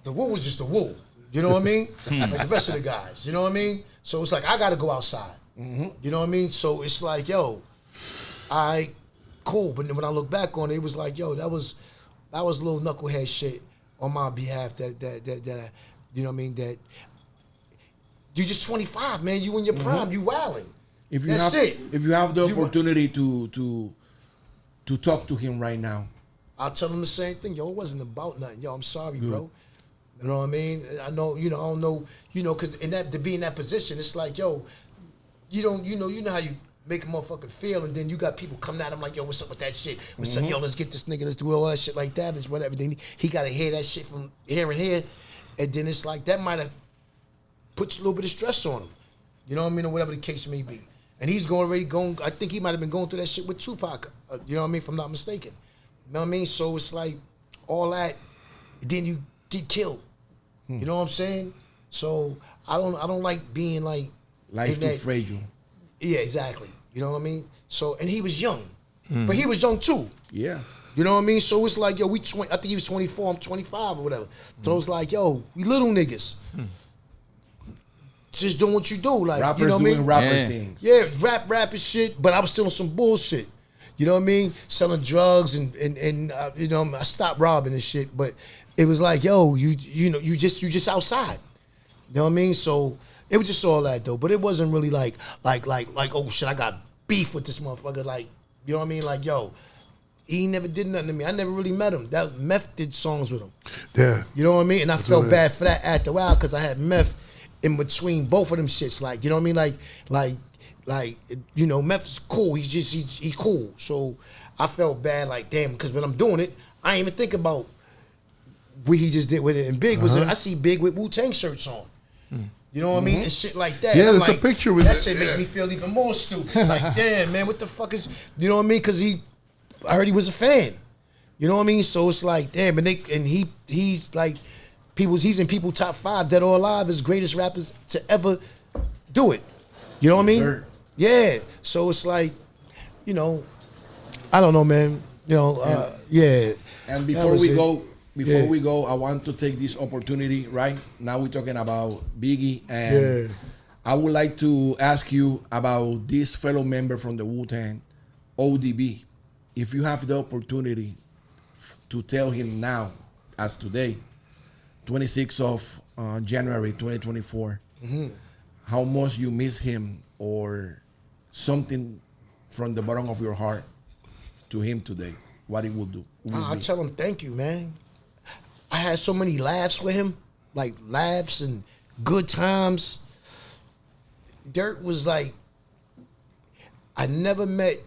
The Wu was just the Wu. You know what I mean? Like the rest of the guys. You know what I mean? So it's like, I got to go outside. Mm-hmm. You know what I mean? So it's like, yo, cool. But then when I look back on it, it was like, yo, that was a little knucklehead shit on my behalf that you know what I mean? That you just 25, man. You in your prime. You wilding. If you have the opportunity to talk to him right now, I'll tell him the same thing. Yo, it wasn't about nothing. Yo, I'm sorry, bro. You know what I mean? I know, you know, I don't know, you know, because to be in that position, it's like, yo, you know how you make a motherfucker feel, and then you got people coming at him like, yo, what's up with that shit? What's up, yo, let's get this nigga, let's do all that shit like that, and whatever. Then he got to hear that shit from here and here, and then it's like, that might have put a little bit of stress on him. You know what I mean? Or whatever the case may be. And he's already going, I think he might have been going through that shit with Tupac, you know what I mean, if I'm not mistaken. You know what I mean? So it's like, all that, then you get killed. You know what I'm saying? So I don't like being like life too fragile. Yeah, exactly. You know what I mean? So, and he was young, but he was young too. Yeah. You know what I mean? So it's like, yo, I think he was 24, I'm 25 or whatever. So it's like, yo, we little niggas. Just doing what you do, like, rappers, you know what I mean? Doing rapper things. Yeah, rap and shit, but I was still on some bullshit. You know what I mean? Selling drugs and you know, I stopped robbing and shit, but it was like, yo, you know, you just outside. You know what I mean? So it was just all that though. But it wasn't really like, oh shit, I got beef with this motherfucker. Like, you know what I mean? Like, yo, he never did nothing to me. I never really met him. That Meth did songs with him. Yeah. You know what I mean? And I felt bad for that after a while because I had Meth in between both of them shits. Like, you know what I mean? Like, you know, Meth is cool. He cool. So I felt bad, like, damn, because when I'm doing it, I ain't even think about what he just did with it. And Big was I see Big with Wutang shirts on. You know what I mean? And shit like that. Yeah, there's like, a picture with that shit makes me feel even more stupid. Like, damn, man, what the fuck is, you know what I mean? Because I heard he was a fan. You know what I mean? So it's like, damn, and he's like, he's in people top 5 dead or alive as greatest rappers to ever do it. You know what I mean? Sure. Yeah. So it's like, you know, I don't know, man. You know, yeah. And before we go, I want to take this opportunity, right? Now we're talking about Biggie, and I would like to ask you about this fellow member from the Wutang, ODB. If you have the opportunity to tell him now, as today, 26th of January 2024, how much you miss him or something from the bottom of your heart to him today, what he will do. I'll tell him thank you, man. I had so many laughs with him, like laughs and good times. Dirt was like, I never met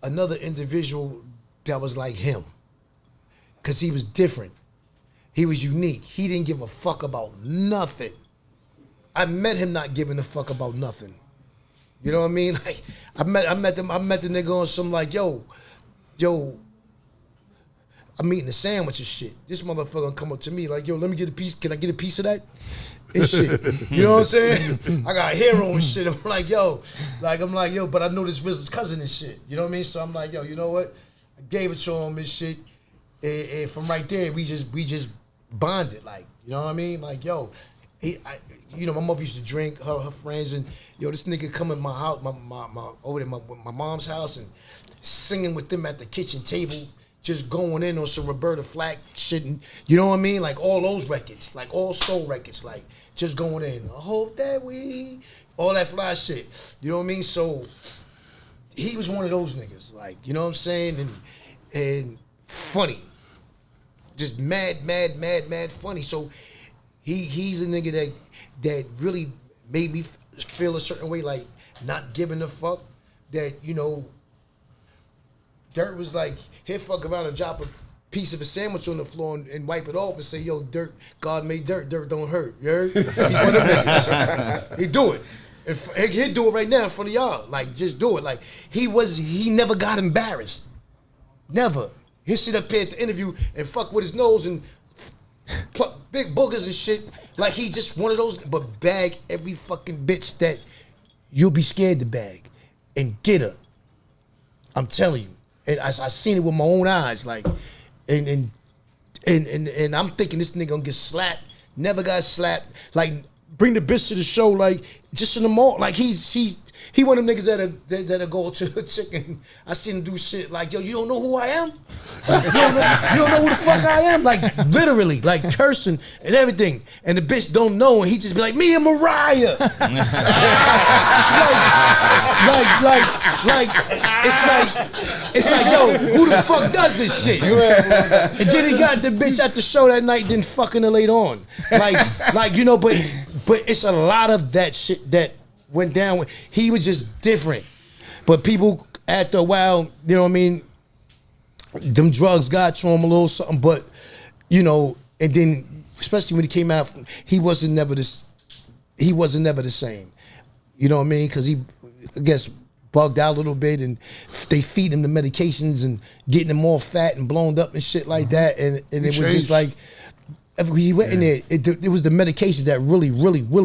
another individual that was like him. Because he was different. He was unique. He didn't give a fuck about nothing. I met him not giving a fuck about nothing. You know what I mean? Like I met the nigga on some like, yo, I'm eating a sandwich and shit. This motherfucker gonna come up to me like, yo, let me get a piece. Can I get a piece of that? And shit. You know what I'm saying? I got hair on and shit. I'm like, yo, but I know this RZA's cousin and shit. You know what I mean? So I'm like, yo, you know what? I gave it to him and shit. And from right there, we just bonded. Like, you know what I mean? Like, yo, my mother used to drink, her friends, and yo, this nigga come in my house, over there, my mom's house, and singing with them at the kitchen table, just going in on some Roberta Flack shit, and you know what I mean? Like all those records, like all soul records, like just going in. I hope that all that fly shit. You know what I mean? So he was one of those niggas, like, you know what I'm saying? And funny. Just mad funny. So he's a nigga that really made me feel a certain way, like not giving a fuck. That, you know, Dirt was like, he'd fuck around and drop a piece of a sandwich on the floor and wipe it off and say, yo, Dirt, God made dirt don't hurt. You heard? He's one of them niggas. He'd do it. He'd do it right now in front of y'all. Like, just do it. Like, he never got embarrassed. Never. He'd sit up here at the interview and fuck with his nose and pluck big boogers and shit. Like he just one of those, but bag every fucking bitch that you'll be scared to bag and get her. I'm telling you. And I seen it with my own eyes. Like, and I'm thinking this nigga gonna get slapped. Never got slapped. Like, bring the bitch to the show, like, just in the mall. Like, he one of them niggas that'll go to the chicken. I seen him do shit like, yo, you don't know who I am? You don't know who the fuck I am? Like, literally, like, cursing and everything. And the bitch don't know, and he just be like, me and Mariah. It's like, yo, who the fuck does this shit? And then he got the bitch at the show that night, then fucking her later on. Like, you know, but it's a lot of that shit that went down. He was just different. But people, after a while, you know what I mean, them drugs got to him a little something, but, you know, and then, especially when he came out, he wasn't never the same. You know what I mean? Because he, I guess, bugged out a little bit, and they feed him the medications and getting him all fat and blown up and shit like that. And it was just like, he went in there, it was the medication that really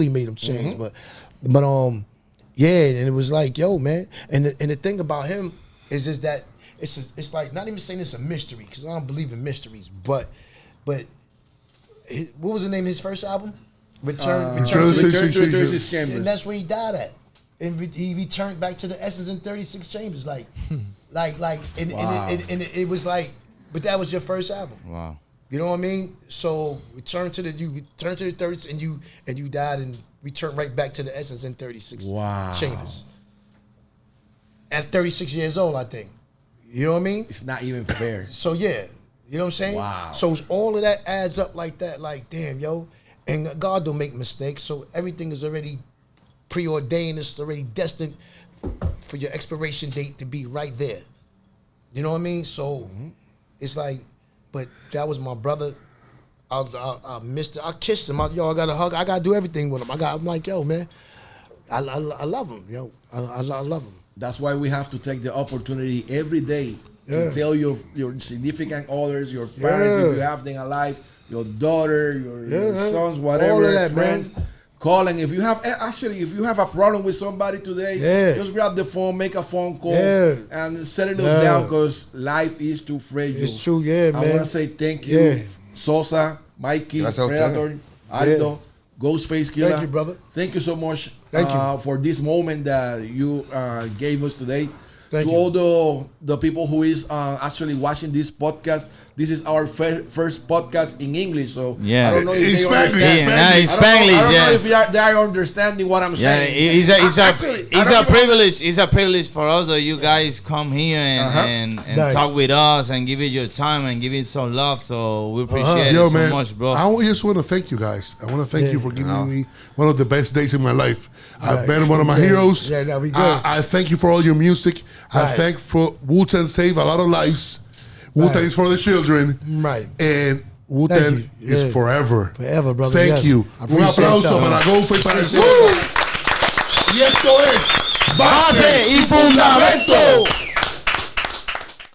made him change. But yeah, and it was like, yo, man. And the thing about him is just that it's like, not even saying it's a mystery, because I don't believe in mysteries, but what was the name of his first album? Return to 36 Chambers. And that's where he died at. And he returned back to the essence in 36 Chambers, and it was like, but that was your first album. Wow. You know what I mean? So you return to the 30s, and you died and returned right back to the essence in 36 Chambers. At 36 years old, I think. You know what I mean? It's not even fair. So yeah, you know what I'm saying? Wow. So all of that adds up like that, like, damn, yo. And God don't make mistakes, so everything is already preordained. It's already destined for your expiration date to be right there. You know what I mean? So it's like, but that was my brother. I missed it. I kissed him. I got a hug. I got to do everything with him. I'm like, yo, man, I love him, yo. I love him. That's why we have to take the opportunity every day to tell your significant others, your parents, if you have them alive, your daughter, your sons, whatever, all of that, friends, man. Calling. If you have a problem with somebody today, just grab the phone, make a phone call, and settle it down, because life is too fragile. It's true, man. I want to say thank you, Sosa, Mikey, Predator, Aldo, Ghostface Killa. Thank you, brother. Thank you so much Thank you. for this moment that you gave us today. Thank to you. all the people who is actually watching this podcast, this is our first podcast in English. So Yeah. I don't know if In they Spanglish. understand. Yeah, I it's don't know- Spanglish, I don't know yeah. if they are understanding what I'm Yeah, saying. it's a privilege. It's a privilege for us that you guys come here and Nice. talk with us and give it your time and give it some love. So we appreciate Yo, it so man, much, bro. I just want to thank you guys. I want to thank you for giving me one of the best days in my life. I've been one of my heroes. Yeah, no, we good. I thank you for all your music. I Right. thank for Wutang save a lot of lives. Wutang is for the children. Right. And Wutang you. is Yeah. forever. Forever, brother. Thank Yes. you. I Un appreciate aplauso y'all. para Ghostface para el Sosa. Y esto es Base y Fundamento.